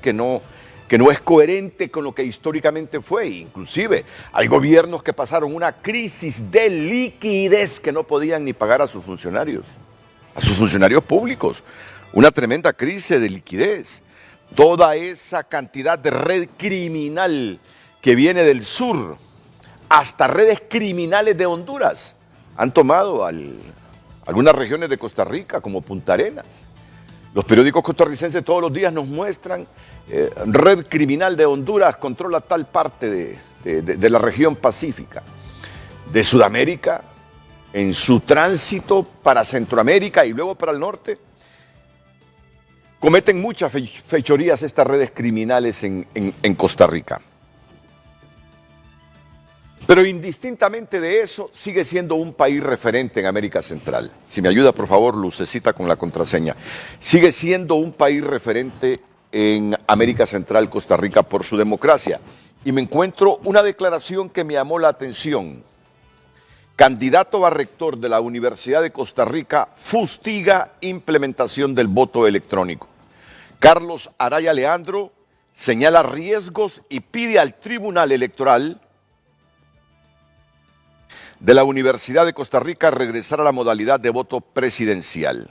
que no es coherente con lo que históricamente fue. Inclusive hay gobiernos que pasaron una crisis de liquidez que no podían ni pagar a sus funcionarios públicos. Una tremenda crisis de liquidez. Toda esa cantidad de red criminal que viene del sur, hasta redes criminales de Honduras, han tomado algunas regiones de Costa Rica, como Punta Arenas. Los periódicos costarricenses todos los días nos muestran, red criminal de Honduras controla tal parte de la región pacífica. De Sudamérica, en su tránsito para Centroamérica y luego para el norte, cometen muchas fechorías estas redes criminales en Costa Rica. Pero indistintamente de eso, sigue siendo un país referente en América Central. Si me ayuda, por favor, Lucecita, con la contraseña. Sigue siendo un país referente en América Central, Costa Rica, por su democracia. Y me encuentro una declaración que me llamó la atención. Candidato a rector de la Universidad de Costa Rica fustiga implementación del voto electrónico. Carlos Araya Leandro señala riesgos y pide al Tribunal Electoral de la Universidad de Costa Rica regresar a la modalidad de voto presidencial.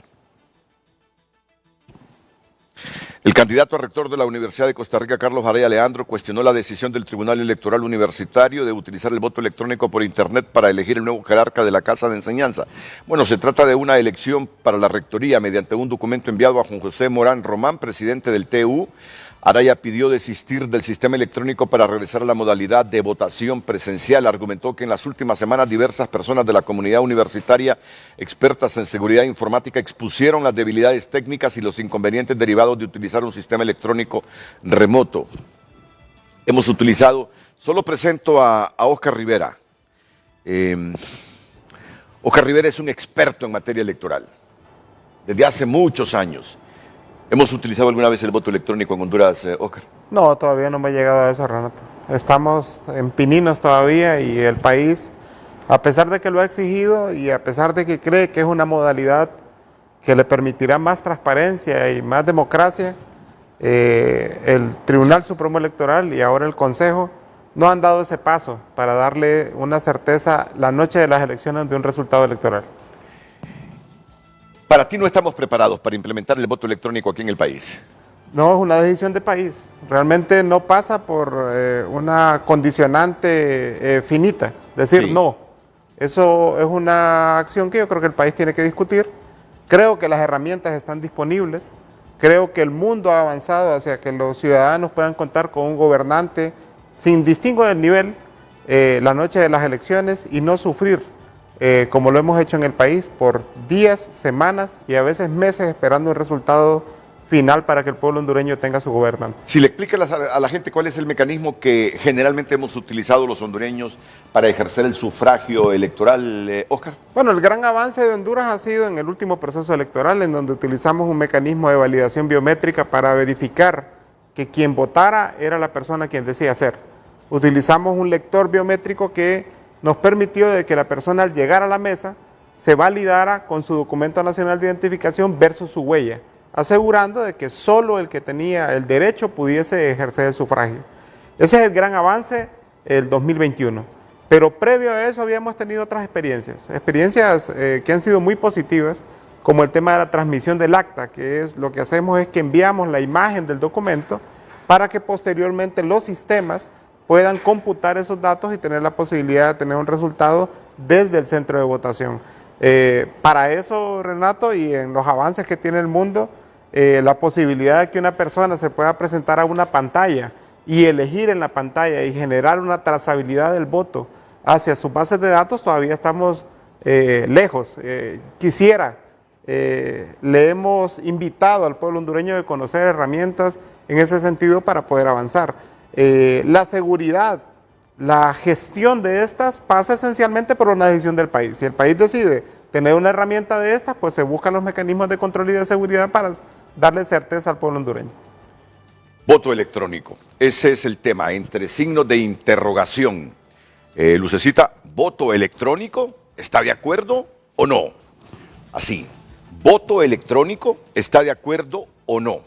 El candidato a rector de la Universidad de Costa Rica, Carlos Araya Leandro, cuestionó la decisión del Tribunal Electoral Universitario de utilizar el voto electrónico por Internet para elegir el nuevo jerarca de la Casa de Enseñanza. Bueno, se trata de una elección para la rectoría mediante un documento enviado a Juan José Morán Román, presidente del TU. Araya pidió desistir del sistema electrónico para regresar a la modalidad de votación presencial. Argumentó que en las últimas semanas diversas personas de la comunidad universitaria, expertas en seguridad informática, expusieron las debilidades técnicas y los inconvenientes derivados de utilizar un sistema electrónico remoto. Hemos utilizado, solo presento a Oscar Rivera. Oscar Rivera es un experto en materia electoral, desde hace muchos años. ¿Hemos utilizado alguna vez el voto electrónico en Honduras, Oscar? No, todavía no me he llegado a eso, Renato. Estamos en pininos todavía y el país, a pesar de que lo ha exigido y a pesar de que cree que es una modalidad que le permitirá más transparencia y más democracia, el Tribunal Supremo Electoral y ahora el Consejo no han dado ese paso para darle una certeza la noche de las elecciones de un resultado electoral. Para ti no estamos preparados para implementar el voto electrónico aquí en el país. No, es una decisión de país. Realmente no pasa por una condicionante finita. Decir sí. No. Eso es una acción que yo creo que el país tiene que discutir. Creo que las herramientas están disponibles. Creo que el mundo ha avanzado hacia que los ciudadanos puedan contar con un gobernante sin distingo del nivel la noche de las elecciones y no sufrir como lo hemos hecho en el país, por días, semanas y a veces meses esperando un resultado final para que el pueblo hondureño tenga su gobernante. Si le explica a la gente cuál es el mecanismo que generalmente hemos utilizado los hondureños para ejercer el sufragio electoral, Oscar. Bueno, el gran avance de Honduras ha sido en el último proceso electoral, en donde utilizamos un mecanismo de validación biométrica para verificar que quien votara era la persona quien decía ser. Utilizamos un lector biométrico que nos permitió de que la persona al llegar a la mesa se validara con su documento nacional de identificación versus su huella, asegurando de que solo el que tenía el derecho pudiese ejercer el sufragio. Ese es el gran avance del 2021. Pero previo a eso habíamos tenido otras experiencias que han sido muy positivas, como el tema de la transmisión del acta, que es lo que hacemos es que enviamos la imagen del documento para que posteriormente los sistemas puedan computar esos datos y tener la posibilidad de tener un resultado desde el centro de votación. Para eso, Renato, y en los avances que tiene el mundo, la posibilidad de que una persona se pueda presentar a una pantalla y elegir en la pantalla y generar una trazabilidad del voto hacia sus bases de datos, todavía estamos lejos. Le hemos invitado al pueblo hondureño a conocer herramientas en ese sentido para poder avanzar. La seguridad, la gestión de estas pasa esencialmente por una decisión del país. Si el país decide tener una herramienta de estas, pues se buscan los mecanismos de control y de seguridad para darle certeza al pueblo hondureño. Voto electrónico, ese es el tema, entre signos de interrogación. Lucecita, ¿voto electrónico? ¿Está de acuerdo o no? Así, ¿voto electrónico? ¿Está de acuerdo o no?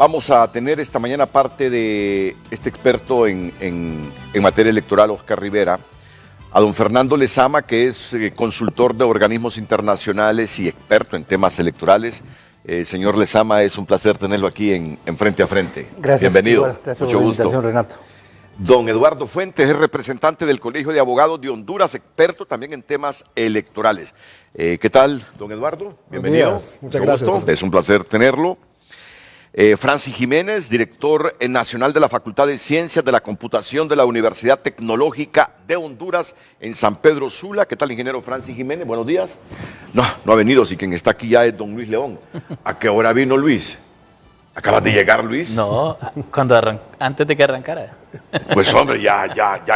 Vamos a tener esta mañana parte de este experto en materia electoral, Oscar Rivera, a don Fernando Lezama, que es consultor de organismos internacionales y experto en temas electorales. Señor Lezama, es un placer tenerlo aquí en Frente a Frente. Gracias. Bienvenido. Igual, gracias mucho por la gusto. invitación, Renato. Don Eduardo Fuentes es representante del Colegio de Abogados de Honduras, experto también en temas electorales. ¿Qué tal, don Eduardo? Bienvenido. Días. Muchas gracias. Gusto. Es un placer tenerlo. Francis Jiménez, director nacional de la Facultad de Ciencias de la Computación de la Universidad Tecnológica de Honduras en San Pedro Sula. ¿Qué tal, ingeniero Francis Jiménez? Buenos días. No ha venido, si quien está aquí ya es don Luis León. ¿A qué hora vino Luis? ¿Acabas de llegar, Luis? No, antes de que arrancara. Pues hombre, ya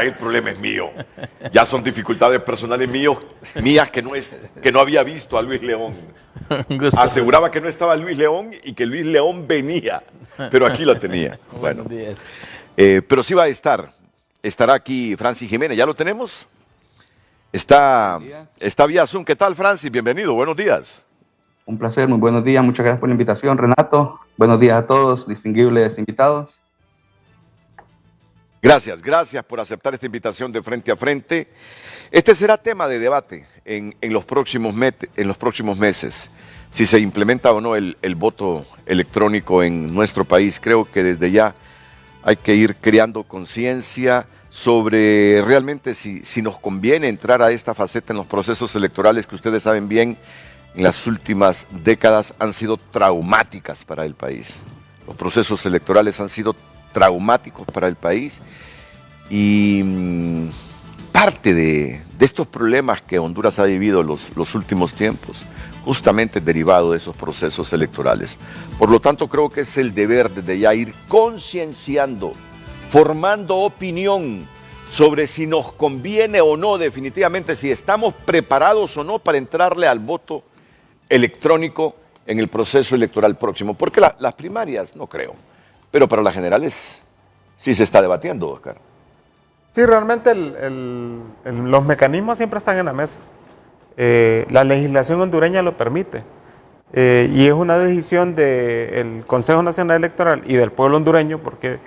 el problema es mío. Ya son dificultades personales mías que no había visto a Luis León. Aseguraba que no estaba Luis León y que Luis León venía, pero aquí lo tenía. Bueno, Buenos días. pero sí va a estará aquí Francis Jiménez. ¿Ya lo tenemos? Está vía Zoom. ¿Qué tal, Francis? Bienvenido, buenos días. Un placer, muy buenos días, muchas gracias por la invitación, Renato. Buenos días a todos, distinguibles invitados. Gracias por aceptar esta invitación de Frente a Frente. Este será tema de debate en los próximos meses, si se implementa o no el voto electrónico en nuestro país. Creo que desde ya hay que ir creando conciencia sobre realmente si nos conviene entrar a esta faceta en los procesos electorales que ustedes saben bien, en las últimas décadas han sido traumáticas para el país. Los procesos electorales han sido traumáticos para el país y parte de estos problemas que Honduras ha vivido los últimos tiempos, justamente derivado de esos procesos electorales. Por lo tanto, creo que es el deber desde ya ir concienciando, formando opinión sobre si nos conviene o no, definitivamente, si estamos preparados o no para entrarle al voto electrónico en el proceso electoral próximo. Porque las primarias, no creo, pero para las generales sí se está debatiendo, Oscar. Sí, realmente los mecanismos siempre están en la mesa. La legislación hondureña lo permite. Y es una decisión del Consejo Nacional Electoral y del pueblo hondureño, porque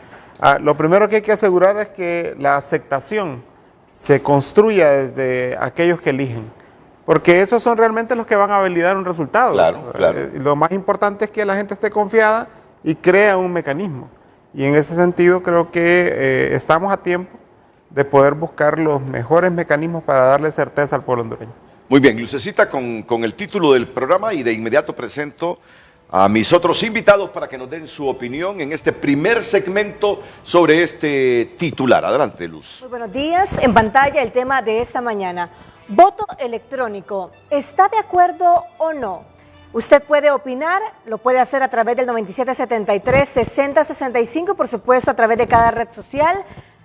lo primero que hay que asegurar es que la aceptación se construya desde aquellos que eligen. Porque esos son realmente los que van a validar un resultado. Claro. Lo más importante es que la gente esté confiada y crea un mecanismo. Y en ese sentido creo que estamos a tiempo de poder buscar los mejores mecanismos para darle certeza al pueblo hondureño. Muy bien, lucecita con el título del programa y de inmediato presento a mis otros invitados para que nos den su opinión en este primer segmento sobre este titular. Adelante, Luz. Muy buenos días. En pantalla el tema de esta mañana. Voto electrónico. ¿Está de acuerdo o no? Usted puede opinar, lo puede hacer a través del 9773-6065, por supuesto a través de cada red social.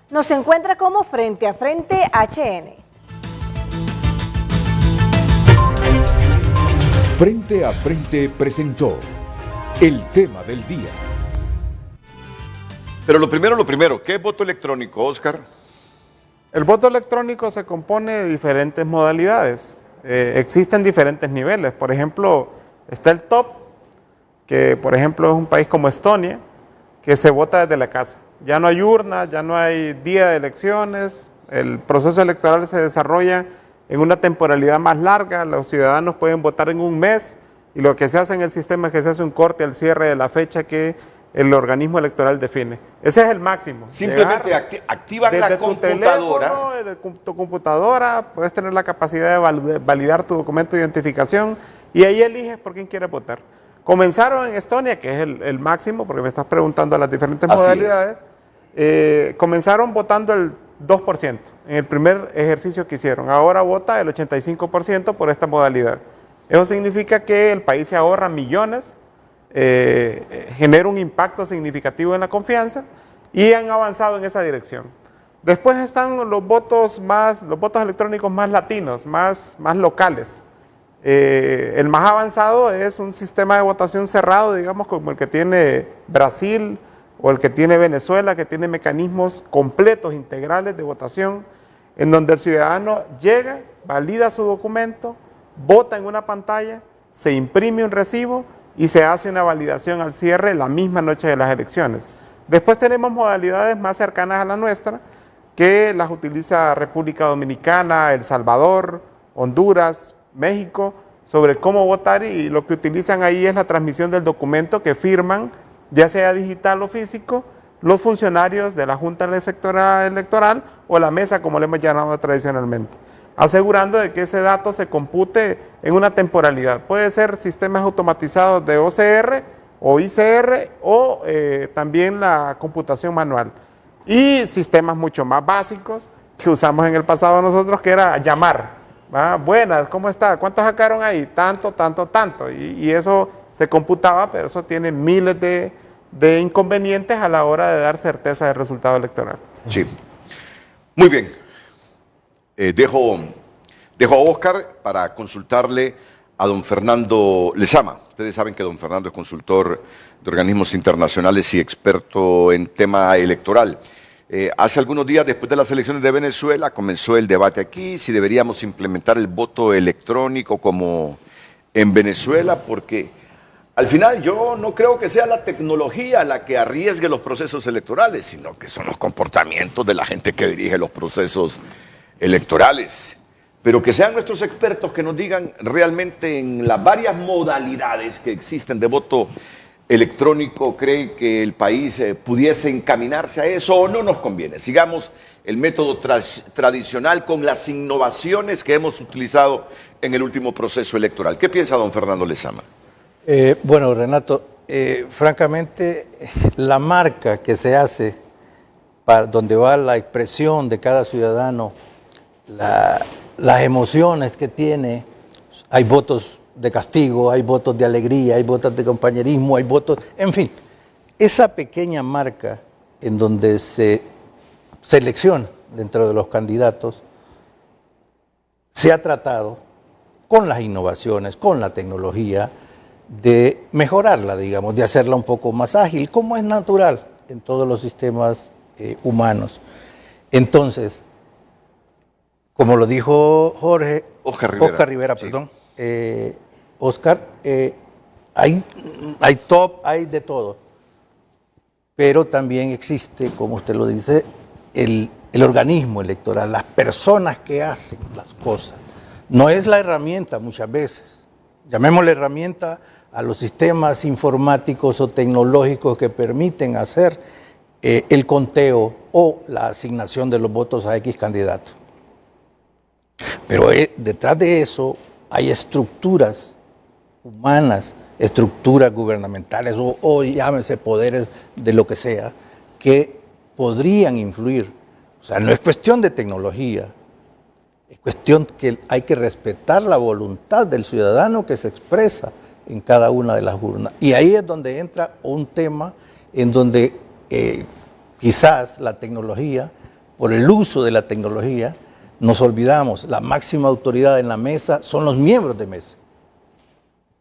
Nos encuentra como Frente a Frente HN. Frente a Frente presentó el tema del día. Pero lo primero, ¿qué es voto electrónico, Oscar? El voto electrónico se compone de diferentes modalidades. Existen diferentes niveles. Por ejemplo, está el top, que por ejemplo es un país como Estonia, que se vota desde la casa. Ya no hay urna, ya no hay día de elecciones, el proceso electoral se desarrolla en una temporalidad más larga, los ciudadanos pueden votar en un mes y lo que se hace en el sistema es que se hace un corte al cierre de la fecha que el organismo electoral define. Ese es el máximo. Simplemente activan la computadora. Desde tu computadora, puedes tener la capacidad de validar tu documento de identificación y ahí eliges por quién quieres votar. Comenzaron en Estonia, que es el máximo, porque me estás preguntando las diferentes modalidades. Comenzaron votando el 2% en el primer ejercicio que hicieron. Ahora vota el 85% por esta modalidad. Eso significa que el país se ahorra millones, genera un impacto significativo en la confianza y han avanzado en esa dirección. Después están los votos electrónicos más latinos, más locales. El más avanzado es un sistema de votación cerrado, digamos, como el que tiene Brasil o el que tiene Venezuela, que tiene mecanismos completos, integrales de votación, en donde el ciudadano llega, valida su documento, vota en una pantalla, se imprime un recibo y se hace una validación al cierre la misma noche de las elecciones. Después tenemos modalidades más cercanas a la nuestra, que las utiliza República Dominicana, El Salvador, Honduras, México, sobre cómo votar, y lo que utilizan ahí es la transmisión del documento que firman, ya sea digital o físico, los funcionarios de la Junta Electoral o la mesa, como le hemos llamado tradicionalmente, asegurando de que ese dato se compute en una temporalidad. Puede ser sistemas automatizados de OCR o ICR o también la computación manual. Y sistemas mucho más básicos que usamos en el pasado nosotros, que era llamar. ¿Va? Buenas, ¿cómo está? ¿Cuántos sacaron ahí? Tanto, tanto, tanto. Y eso se computaba, pero eso tiene miles de inconvenientes a la hora de dar certeza del resultado electoral. Sí. Muy bien. Dejo a Oscar para consultarle a don Fernando Lezama. Ustedes saben que don Fernando es consultor de organismos internacionales y experto en tema electoral. Hace algunos días, después de las elecciones de Venezuela, comenzó el debate aquí si deberíamos implementar el voto electrónico como en Venezuela, porque al final yo no creo que sea la tecnología la que arriesgue los procesos electorales, sino que son los comportamientos de la gente que dirige los procesos electorales. Pero que sean nuestros expertos que nos digan realmente en las varias modalidades que existen de voto electrónico, ¿cree que el país pudiese encaminarse a eso o no nos conviene? Sigamos el método tradicional con las innovaciones que hemos utilizado en el último proceso electoral. ¿Qué piensa don Fernando Lezama? Bueno, Renato, francamente, la marca que se hace para donde va la expresión de cada ciudadano, las emociones que tiene, hay votos de castigo, hay votos de alegría, hay votos de compañerismo, hay votos, en fin, esa pequeña marca en donde se selecciona dentro de los candidatos, se ha tratado con las innovaciones, con la tecnología, de mejorarla, digamos, de hacerla un poco más ágil, como es natural en todos los sistemas humanos. Entonces, como lo dijo Oscar Rivera, sí. perdón, Oscar, hay top, hay de todo, pero también existe, como usted lo dice, el organismo electoral, las personas que hacen las cosas. No es la herramienta muchas veces, llamémosle herramienta a los sistemas informáticos o tecnológicos que permiten hacer el conteo o la asignación de los votos a X candidato. Pero detrás de eso hay estructuras humanas, estructuras gubernamentales o llámese poderes de lo que sea, que podrían influir. O sea, no es cuestión de tecnología, es cuestión que hay que respetar la voluntad del ciudadano que se expresa en cada una de las urnas. Y ahí es donde entra un tema en donde quizás la tecnología, por el uso de la tecnología, nos olvidamos, la máxima autoridad en la mesa son los miembros de mesa.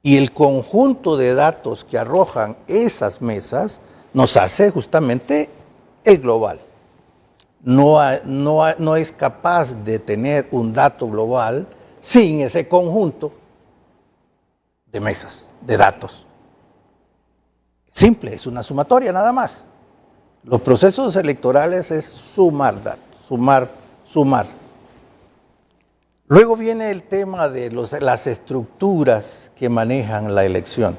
Y el conjunto de datos que arrojan esas mesas nos hace justamente el global. No es capaz de tener un dato global sin ese conjunto de mesas, de datos. Simple, es una sumatoria nada más. Los procesos electorales es sumar datos, sumar. Luego viene el tema de las estructuras que manejan la elección.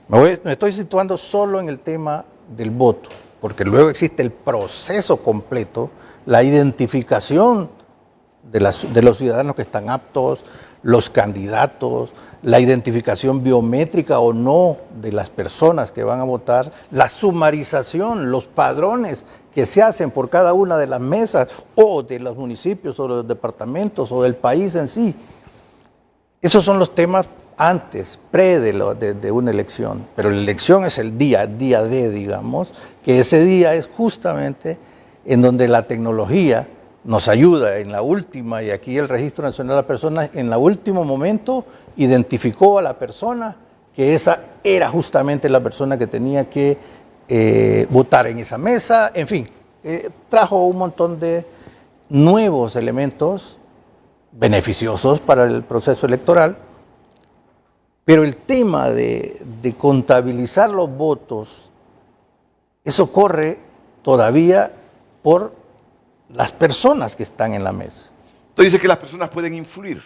Me estoy situando solo en el tema del voto, porque luego existe el proceso completo, la identificación de los ciudadanos que están aptos, los candidatos, la identificación biométrica o no de las personas que van a votar, la sumarización, los padrones que se hacen por cada una de las mesas o de los municipios o de los departamentos o del país en sí. Esos son los temas antes, de una elección, pero la elección es el día D, digamos, que ese día es justamente en donde la tecnología nos ayuda en la última, y aquí el Registro Nacional de las Personas en el último momento identificó a la persona, que esa era justamente la persona que tenía que votar en esa mesa, en fin, trajo un montón de nuevos elementos beneficiosos para el proceso electoral, Pero el tema de contabilizar los votos, eso corre todavía por las personas que están en la mesa. Entonces dice que las personas pueden influir.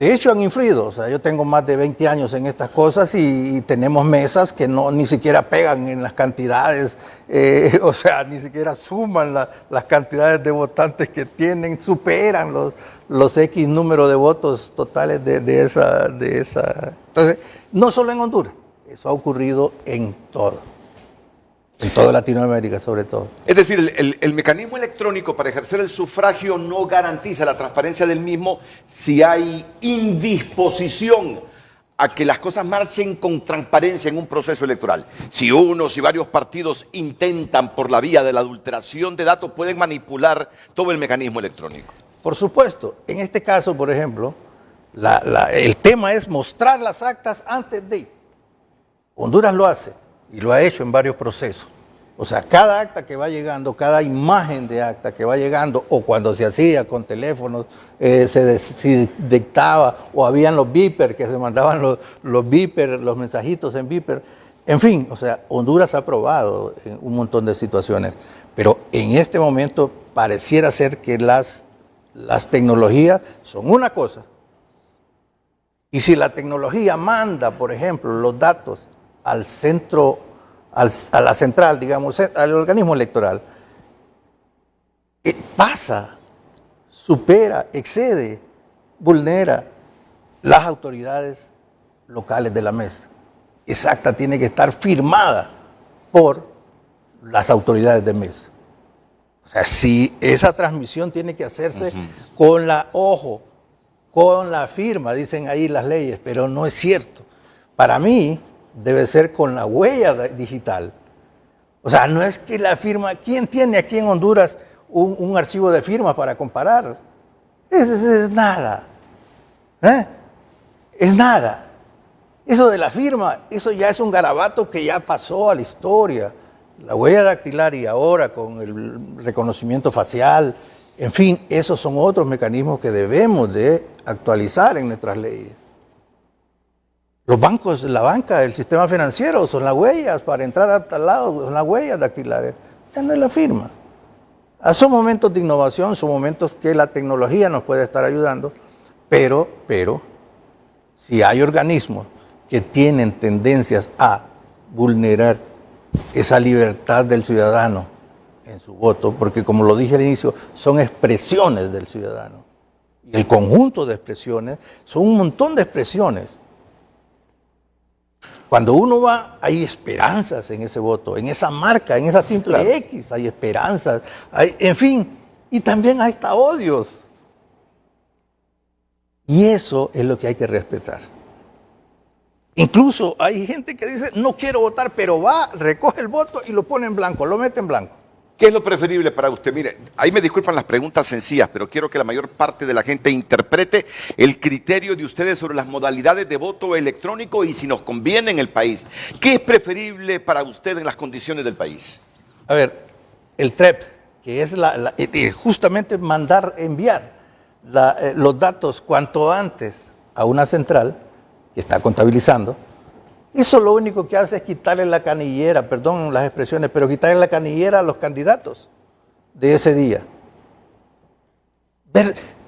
De hecho, han influido. O sea, yo tengo más de 20 años en estas cosas y tenemos mesas que ni siquiera pegan en las cantidades, o sea, ni siquiera suman las cantidades de votantes que tienen, superan los X número de votos totales de esa. Entonces, no solo en Honduras, eso ha ocurrido en toda Latinoamérica sobre todo. Es decir, el mecanismo electrónico para ejercer el sufragio no garantiza la transparencia del mismo si hay indisposición a que las cosas marchen con transparencia en un proceso electoral. Si unos y varios partidos intentan por la vía de la adulteración de datos, pueden manipular todo el mecanismo electrónico. Por supuesto, en este caso, por ejemplo, el tema es mostrar las actas antes de. Honduras lo hace. Y lo ha hecho en varios procesos. O sea, cada acta que va llegando, cada imagen de acta que va llegando, o cuando se hacía con teléfonos, se dictaba, o habían los beepers, que se mandaban los beepers, los mensajitos en beeper. En fin, o sea, Honduras ha probado en un montón de situaciones. Pero en este momento pareciera ser que las tecnologías son una cosa. Y si la tecnología manda, por ejemplo, los datos al centro, a la central, digamos, al organismo electoral, pasa, supera, excede, vulnera las autoridades locales de la mesa. Esa acta tiene que estar firmada por las autoridades de mesa. O sea, si esa transmisión tiene que hacerse con la firma, dicen ahí las leyes, pero no es cierto. Para mí, debe ser con la huella digital. O sea, no es que la firma. ¿Quién tiene aquí en Honduras un archivo de firmas para comparar? Es nada. Es nada. Eso de la firma, eso ya es un garabato que ya pasó a la historia. La huella dactilar y ahora con el reconocimiento facial, en fin, esos son otros mecanismos que debemos de actualizar en nuestras leyes. Los bancos, la banca, el sistema financiero son las huellas para entrar a tal lado, son las huellas dactilares. Ya no es la firma. Son momentos de innovación, son momentos que la tecnología nos puede estar ayudando, pero si hay organismos que tienen tendencias a vulnerar esa libertad del ciudadano en su voto, porque como lo dije al inicio, son expresiones del ciudadano. Y el conjunto de expresiones son un montón de expresiones. Cuando uno va, hay esperanzas en ese voto, en esa marca, en esa simple X, hay esperanzas, en fin, y también hay hasta odios. Y eso es lo que hay que respetar. Incluso hay gente que dice, no quiero votar, pero va, recoge el voto y lo pone en blanco, lo mete en blanco. ¿Qué es lo preferible para usted? Mire, ahí me disculpan las preguntas sencillas, pero quiero que la mayor parte de la gente interprete el criterio de ustedes sobre las modalidades de voto electrónico y si nos conviene en el país. ¿Qué es preferible para usted en las condiciones del país? A ver, el TREP, que es justamente enviar los datos cuanto antes a una central que está contabilizando. Eso lo único que hace es quitarle la canillera, perdón las expresiones, pero quitarle la canillera a los candidatos de ese día.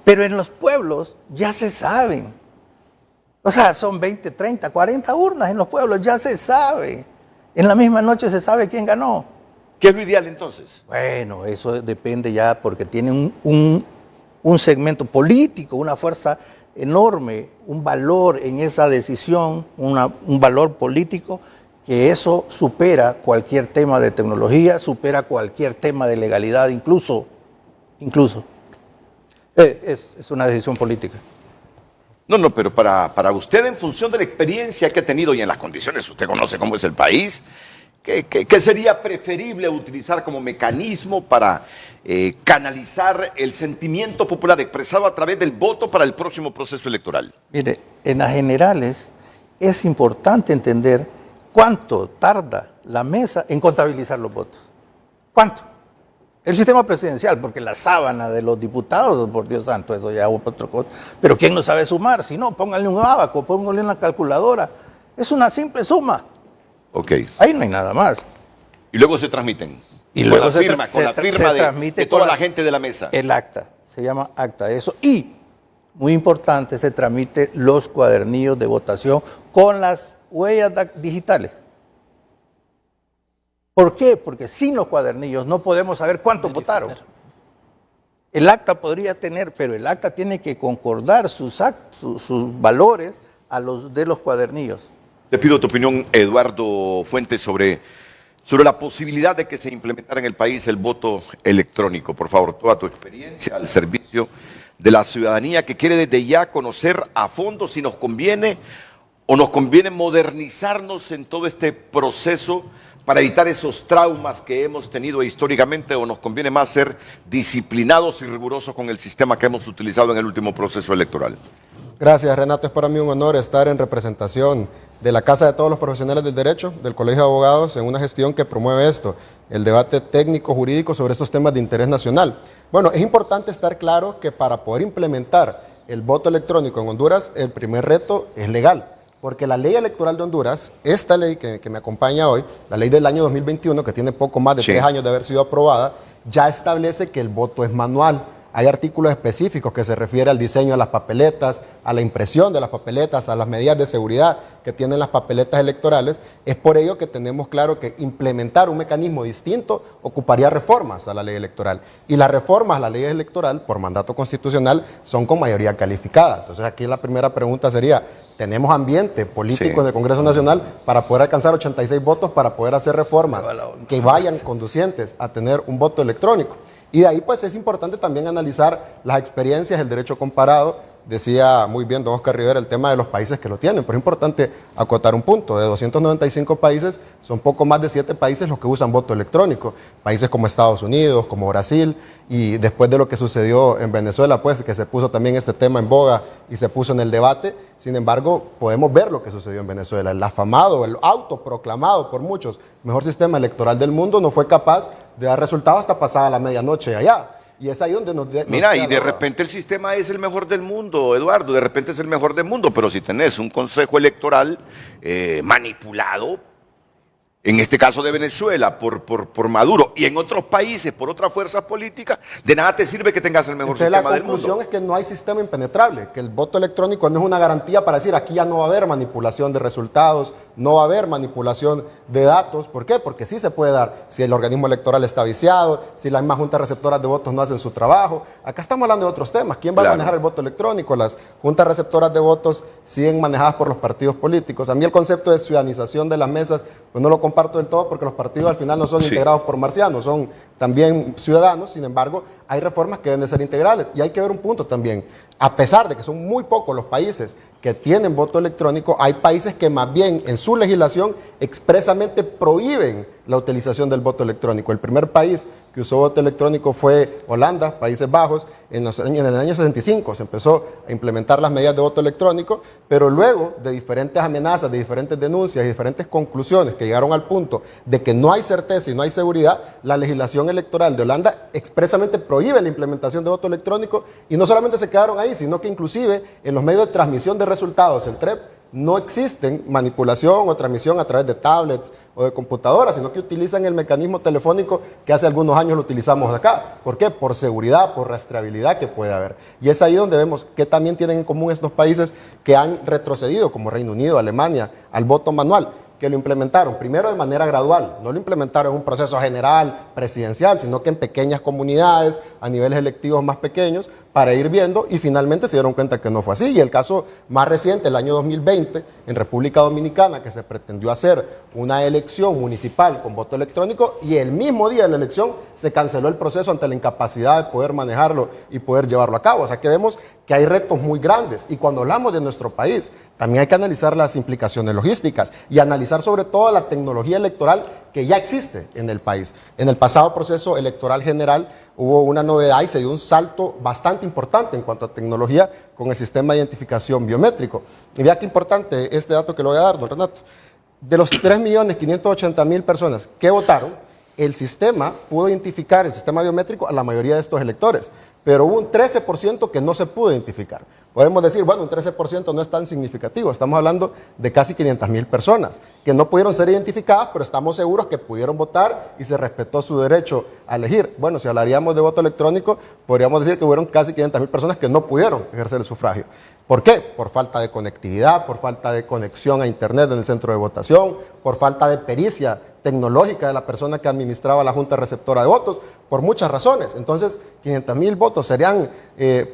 Pero en los pueblos ya se saben. O sea, son 20, 30, 40 urnas en los pueblos, ya se sabe. En la misma noche se sabe quién ganó. ¿Qué es lo ideal entonces? Bueno, eso depende ya porque tiene un segmento político, una fuerza enorme, un valor en esa decisión, un valor político, que eso supera cualquier tema de tecnología, supera cualquier tema de legalidad, incluso. Es una decisión política. No, pero para usted, en función de la experiencia que ha tenido y en las condiciones, usted conoce cómo es el país, ¿qué sería preferible utilizar como mecanismo para canalizar el sentimiento popular expresado a través del voto para el próximo proceso electoral? Mire, en las generales es importante entender cuánto tarda la mesa en contabilizar los votos. ¿Cuánto? El sistema presidencial, porque la sábana de los diputados, por Dios santo, eso ya es otra cosa. Pero ¿quién no sabe sumar? Si no, pónganle un abaco, pónganle una calculadora. Es una simple suma. Ok. Ahí no hay nada más. Y luego se transmiten. Y luego con la firma de toda la gente de la mesa. El acta, se llama acta eso. Y, muy importante, se tramite los cuadernillos de votación con las huellas digitales. ¿Por qué? Porque sin los cuadernillos no podemos saber cuántos votaron. El acta podría tener, pero el acta tiene que concordar sus valores a los de los cuadernillos. Te pido tu opinión, Eduardo Fuentes, sobre la posibilidad de que se implementara en el país el voto electrónico. Por favor, toda tu experiencia al servicio de la ciudadanía que quiere desde ya conocer a fondo si nos conviene o nos conviene modernizarnos en todo este proceso para evitar esos traumas que hemos tenido históricamente, o nos conviene más ser disciplinados y rigurosos con el sistema que hemos utilizado en el último proceso electoral. Gracias, Renato. Es para mí un honor estar en representación de la Casa de todos los profesionales del derecho, del Colegio de Abogados, en una gestión que promueve esto, el debate técnico-jurídico sobre estos temas de interés nacional. Bueno, es importante estar claro que para poder implementar el voto electrónico en Honduras, el primer reto es legal. Porque la ley electoral de Honduras, esta ley que me acompaña hoy, la ley del año 2021, que tiene poco más de 3 años de haber sido aprobada, ya establece que el voto es manual. Hay artículos específicos que se refieren al diseño de las papeletas, a la impresión de las papeletas, a las medidas de seguridad que tienen las papeletas electorales. Es por ello que tenemos claro que implementar un mecanismo distinto ocuparía reformas a la ley electoral. Y las reformas a la ley electoral, por mandato constitucional, son con mayoría calificada. Entonces aquí la primera pregunta sería, ¿tenemos ambiente político en el Congreso Nacional para poder alcanzar 86 votos para poder hacer reformas que vayan conducientes a tener un voto electrónico? Y de ahí pues es importante también analizar las experiencias, el derecho comparado. Decía muy bien don Oscar Rivera el tema de los países que lo tienen, pero es importante acotar un punto. De 295 países, son poco más de 7 países los que usan voto electrónico. Países como Estados Unidos, como Brasil, y después de lo que sucedió en Venezuela, pues que se puso también este tema en boga y se puso en el debate. Sin embargo, podemos ver lo que sucedió en Venezuela. El afamado, el autoproclamado por muchos mejor sistema electoral del mundo no fue capaz de dar resultados hasta pasada la medianoche allá. Y es ahí donde Mira, y de repente el sistema es el mejor del mundo, Eduardo, de repente es el mejor del mundo, pero si tenés un consejo electoral manipulado, en este caso de Venezuela, por Maduro, y en otros países, por otras fuerzas políticas, de nada te sirve que tengas el mejor sistema del mundo. La conclusión es que no hay sistema impenetrable, que el voto electrónico no es una garantía para decir aquí ya no va a haber manipulación de resultados, no va a haber manipulación de datos. ¿Por qué? Porque sí se puede dar si el organismo electoral está viciado, si las mismas juntas receptoras de votos no hacen su trabajo. Acá estamos hablando de otros temas. ¿Quién va a manejar el voto electrónico? Las juntas receptoras de votos siguen manejadas por los partidos políticos. A mí el concepto de ciudadanización de las mesas, pues no lo comparto del todo porque los partidos al final no son integrados por marcianos, son también ciudadanos. Sin embargo, hay reformas que deben de ser integrales. Y hay que ver un punto también. A pesar de que son muy pocos los países que tienen voto electrónico, hay países que más bien en su legislación expresamente prohíben la utilización del voto electrónico. El primer país que usó voto electrónico fue Holanda, Países Bajos. En el año 65 se empezó a implementar las medidas de voto electrónico, pero luego de diferentes amenazas, de diferentes denuncias y diferentes conclusiones que llegaron al punto de que no hay certeza y no hay seguridad, la legislación electoral de Holanda expresamente prohíbe la implementación de voto electrónico. Y no solamente se quedaron ahí, sino que inclusive en los medios de transmisión de resultados, el TREP, no existen manipulación o transmisión a través de tablets o de computadoras, sino que utilizan el mecanismo telefónico que hace algunos años lo utilizamos acá. ¿Por qué? Por seguridad, por rastreabilidad que puede haber. Y es ahí donde vemos que también tienen en común estos países que han retrocedido, como Reino Unido, Alemania, al voto manual, que lo implementaron primero de manera gradual, no lo implementaron en un proceso general, presidencial, sino que en pequeñas comunidades, a niveles electivos más pequeños, para ir viendo, y finalmente se dieron cuenta que no fue así. Y el caso más reciente, el año 2020, en República Dominicana, que se pretendió hacer una elección municipal con voto electrónico, y el mismo día de la elección se canceló el proceso ante la incapacidad de poder manejarlo y poder llevarlo a cabo. O sea que vemos que hay retos muy grandes, y cuando hablamos de nuestro país, también hay que analizar las implicaciones logísticas y analizar sobre todo la tecnología electoral que ya existe en el país. En el pasado proceso electoral general hubo una novedad y se dio un salto bastante importante en cuanto a tecnología con el sistema de identificación biométrico. Y vea qué importante este dato que le voy a dar, don Renato. De los 3.580.000 personas que votaron, el sistema pudo identificar, el sistema biométrico, a la mayoría de estos electores, pero hubo un 13% que no se pudo identificar. Podemos decir, bueno, un 13% no es tan significativo, estamos hablando de casi 500,000 personas que no pudieron ser identificadas, pero estamos seguros que pudieron votar y se respetó su derecho a elegir. Bueno, si hablaríamos de voto electrónico, podríamos decir que hubieron casi 500,000 personas que no pudieron ejercer el sufragio. ¿Por qué? Por falta de conectividad, por falta de conexión a internet en el centro de votación, por falta de pericia tecnológica de la persona que administraba la junta receptora de votos, por muchas razones. Entonces, 500,000 votos serían,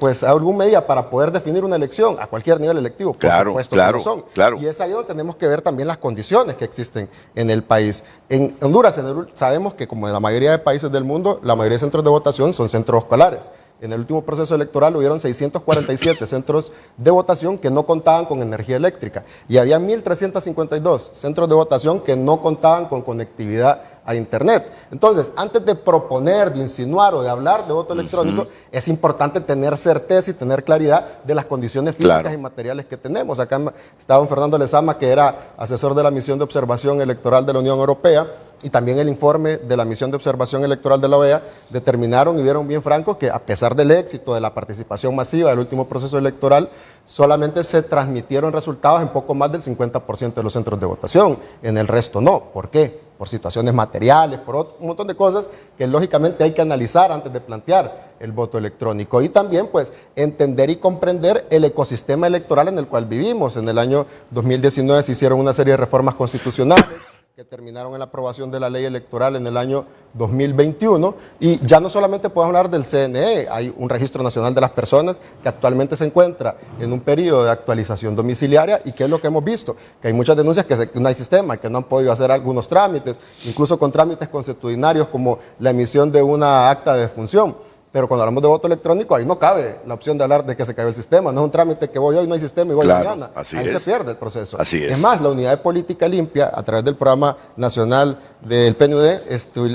pues, algún medida para poder definir una elección a cualquier nivel electivo. Por supuesto que no son. Y es ahí donde tenemos que ver también las condiciones que existen en el país. En Honduras, sabemos que como en la mayoría de países del mundo, la mayoría de centros de votación son centros escolares. En el último proceso electoral hubieron 647 centros de votación que no contaban con energía eléctrica y había 1,352 centros de votación que no contaban con conectividad a internet. Entonces, antes de proponer, de insinuar o de hablar de voto electrónico, es importante tener certeza y tener claridad de las condiciones físicas y materiales que tenemos. Acá está don Fernando Lezama, que era asesor de la misión de observación electoral de la Unión Europea, y también el informe de la misión de observación electoral de la OEA determinaron y vieron bien franco que a pesar del éxito de la participación masiva del último proceso electoral, solamente se transmitieron resultados en poco más del 50% de los centros de votación, en el resto no. ¿Por qué? Por situaciones materiales, por un montón de cosas que lógicamente hay que analizar antes de plantear el voto electrónico. Y también, pues, entender y comprender el ecosistema electoral en el cual vivimos. En el año 2019 se hicieron una serie de reformas constitucionales que terminaron en la aprobación de la ley electoral en el año 2021, y ya no solamente podemos hablar del CNE, hay un registro nacional de las personas que actualmente se encuentra en un periodo de actualización domiciliaria, y ¿qué es lo que hemos visto? Que hay muchas denuncias que no hay sistema, que no han podido hacer algunos trámites, incluso con trámites consuetudinarios como la emisión de una acta de defunción. Pero cuando hablamos de voto electrónico, ahí no cabe la opción de hablar de que se cayó el sistema. No es un trámite que voy hoy, no hay sistema y voy mañana. Ahí se pierde el proceso. Es más, la Unidad de Política Limpia, a través del Programa Nacional del PNUD,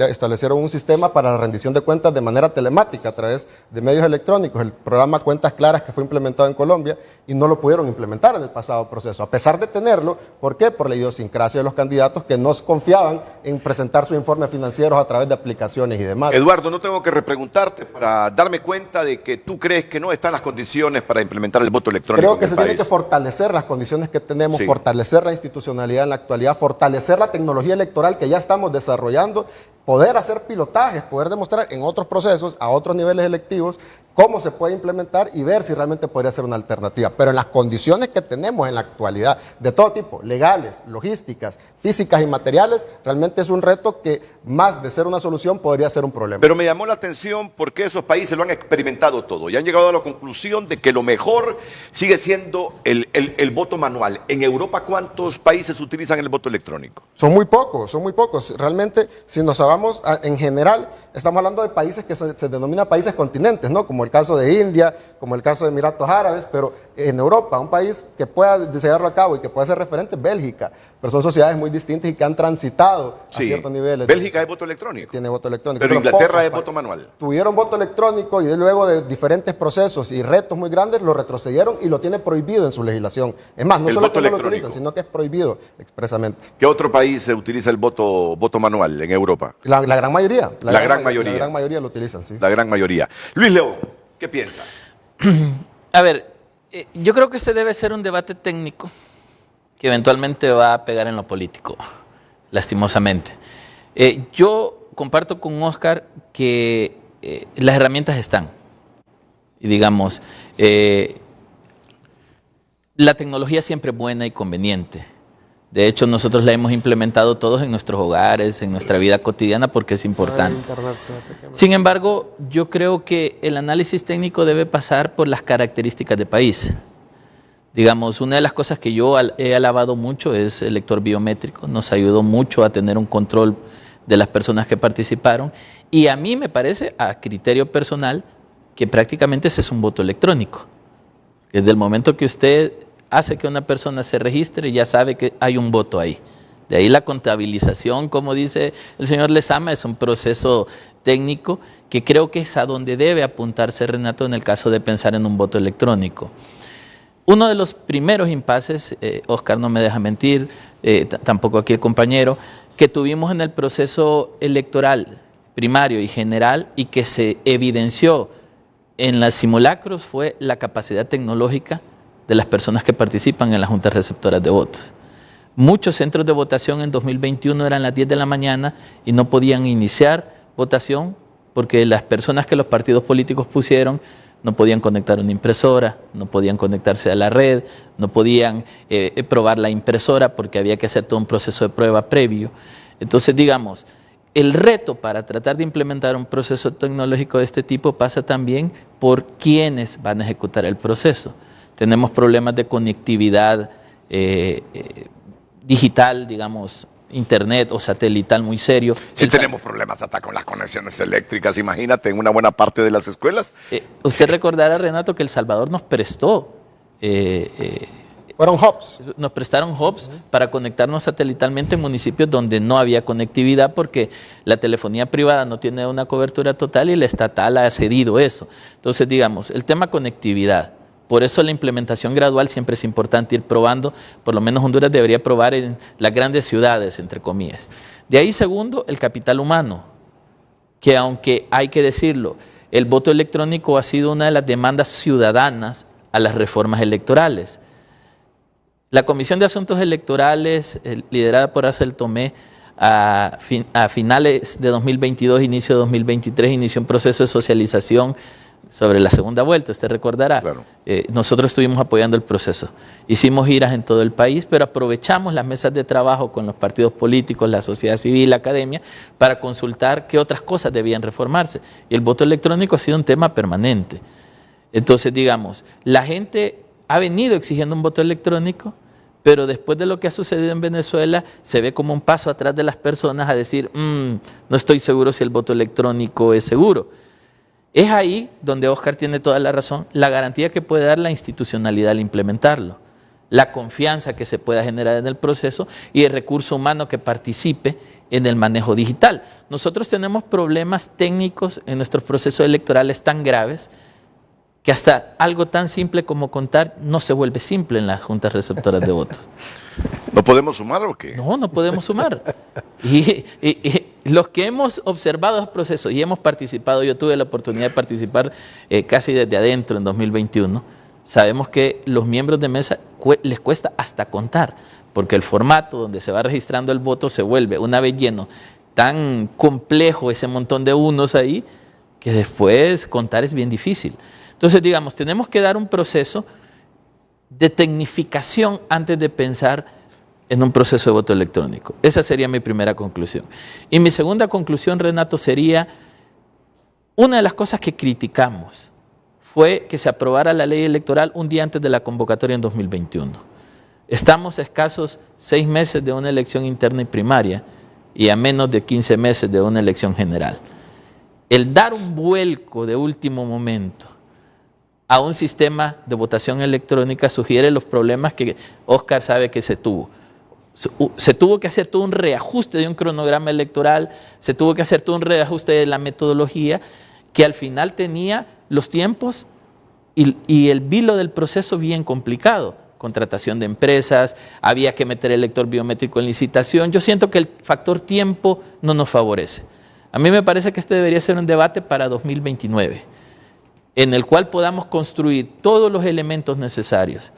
establecieron un sistema para la rendición de cuentas de manera telemática a través de medios electrónicos. El programa Cuentas Claras, que fue implementado en Colombia, y no lo pudieron implementar en el pasado proceso. A pesar de tenerlo, ¿por qué? Por la idiosincrasia de los candidatos que no confiaban en presentar sus informes financieros a través de aplicaciones y demás. Eduardo, no tengo que repreguntarte para darme cuenta de que tú crees que no están las condiciones para implementar el voto electrónico. Creo que se tienen que fortalecer las condiciones que tenemos, fortalecer la institucionalidad en la actualidad, fortalecer la tecnología electoral que ya estamos desarrollando, poder hacer pilotajes, poder demostrar en otros procesos, a otros niveles electivos, cómo se puede implementar y ver si realmente podría ser una alternativa. Pero en las condiciones que tenemos en la actualidad, de todo tipo, legales, logísticas, físicas y materiales, realmente es un reto que más de ser una solución podría ser un problema. Pero me llamó la atención porque esos países lo han experimentado todo y han llegado a la conclusión de que lo mejor sigue siendo el voto manual. En Europa, ¿cuántos países utilizan el voto electrónico? Son muy pocos. Realmente, si nos vamos en general, estamos hablando de países que se denominan países continentes, ¿no? Como el caso de India, como el caso de Emiratos Árabes, pero en Europa, un país que pueda llevarlo a cabo y que pueda ser referente es Bélgica, pero son sociedades muy distintas y que han transitado a ciertos niveles. Bélgica es voto electrónico. Tiene voto electrónico. Pero Inglaterra es voto manual. Tuvieron voto electrónico y luego de diferentes procesos y retos muy grandes lo retrocedieron y lo tiene prohibido en su legislación. Es más, no solo que no lo utilizan, sino que es prohibido expresamente. ¿Qué otro país utiliza el voto manual en Europa? La gran mayoría. La gran mayoría. La gran mayoría lo utilizan, sí. La gran mayoría. Luis León, ¿qué piensa? A ver, yo creo que este debe ser un debate técnico que eventualmente va a pegar en lo político, lastimosamente. Yo comparto con Oscar que las herramientas están. Y digamos, la tecnología siempre es buena y conveniente. De hecho, nosotros la hemos implementado todos en nuestros hogares, en nuestra vida cotidiana, porque es importante. Sin embargo, yo creo que el análisis técnico debe pasar por las características del país. Digamos, una de las cosas que yo he alabado mucho es el lector biométrico. Nos ayudó mucho a tener un control de las personas que participaron. Y a mí me parece, a criterio personal, que prácticamente ese es un voto electrónico. Desde el momento que usted hace que una persona se registre, ya sabe que hay un voto ahí. De ahí la contabilización, como dice el señor Lezama, es un proceso técnico que creo que es a donde debe apuntarse Renato en el caso de pensar en un voto electrónico. Uno de los primeros impases, Oscar no me deja mentir, tampoco aquí el compañero, que tuvimos en el proceso electoral primario y general y que se evidenció en los simulacros fue la capacidad tecnológica de las personas que participan en las juntas receptoras de votos. Muchos centros de votación en 2021 eran las 10 de la mañana y no podían iniciar votación porque las personas que los partidos políticos pusieron no podían conectar una impresora, no podían conectarse a la red, no podían probar la impresora porque había que hacer todo un proceso de prueba previo. Entonces, digamos, el reto para tratar de implementar un proceso tecnológico de este tipo pasa también por quienes van a ejecutar el proceso. Tenemos problemas de conectividad digital, digamos, internet o satelital muy serio. Si tenemos problemas hasta con las conexiones eléctricas, imagínate, en una buena parte de las escuelas. Usted recordará, Renato, que El Salvador nos prestó... Fueron hubs. Nos prestaron hubs para conectarnos satelitalmente en municipios donde no había conectividad porque la telefonía privada no tiene una cobertura total y la estatal ha cedido eso. Entonces, digamos, el tema conectividad. Por eso la implementación gradual siempre es importante ir probando, por lo menos Honduras debería probar en las grandes ciudades, entre comillas. De ahí, segundo, el capital humano, que aunque hay que decirlo, el voto electrónico ha sido una de las demandas ciudadanas a las reformas electorales. La Comisión de Asuntos Electorales, liderada por Axel Tomé, a finales de 2022, inicio de 2023, inició un proceso de socialización sobre la segunda vuelta, usted recordará. Claro. Nosotros estuvimos apoyando el proceso. Hicimos giras en todo el país, pero aprovechamos las mesas de trabajo con los partidos políticos, la sociedad civil, la academia, para consultar qué otras cosas debían reformarse. Y el voto electrónico ha sido un tema permanente. Entonces, digamos, la gente ha venido exigiendo un voto electrónico, pero después de lo que ha sucedido en Venezuela, se ve como un paso atrás de las personas a decir, no estoy seguro si el voto electrónico es seguro. Es ahí donde Oscar tiene toda la razón, la garantía que puede dar la institucionalidad al implementarlo, la confianza que se pueda generar en el proceso y el recurso humano que participe en el manejo digital. Nosotros tenemos problemas técnicos en nuestros procesos electorales tan graves que hasta algo tan simple como contar no se vuelve simple en las juntas receptoras de votos. ¿No podemos sumar o qué? No podemos sumar. Y los que hemos observado el proceso y hemos participado, yo tuve la oportunidad de participar casi desde adentro en 2021, sabemos que los miembros de mesa les cuesta hasta contar, porque el formato donde se va registrando el voto se vuelve, una vez lleno, tan complejo ese montón de unos ahí, que después contar es bien difícil. Entonces, digamos, tenemos que dar un proceso de tecnificación antes de pensar en un proceso de voto electrónico. Esa sería mi primera conclusión. Y mi segunda conclusión, Renato, sería una de las cosas que criticamos fue que se aprobara la ley electoral un día antes de la convocatoria en 2021. Estamos a escasos 6 meses de una elección interna y primaria y a menos de 15 meses de una elección general. El dar un vuelco de último momento a un sistema de votación electrónica sugiere los problemas que Oscar sabe que se tuvo. Se tuvo que hacer todo un reajuste de un cronograma electoral, se tuvo que hacer todo un reajuste de la metodología que al final tenía los tiempos y el vilo del proceso bien complicado. Contratación de empresas, había que meter el lector biométrico en licitación. Yo siento que el factor tiempo no nos favorece. A mí me parece que este debería ser un debate para 2029, en el cual podamos construir todos los elementos necesarios,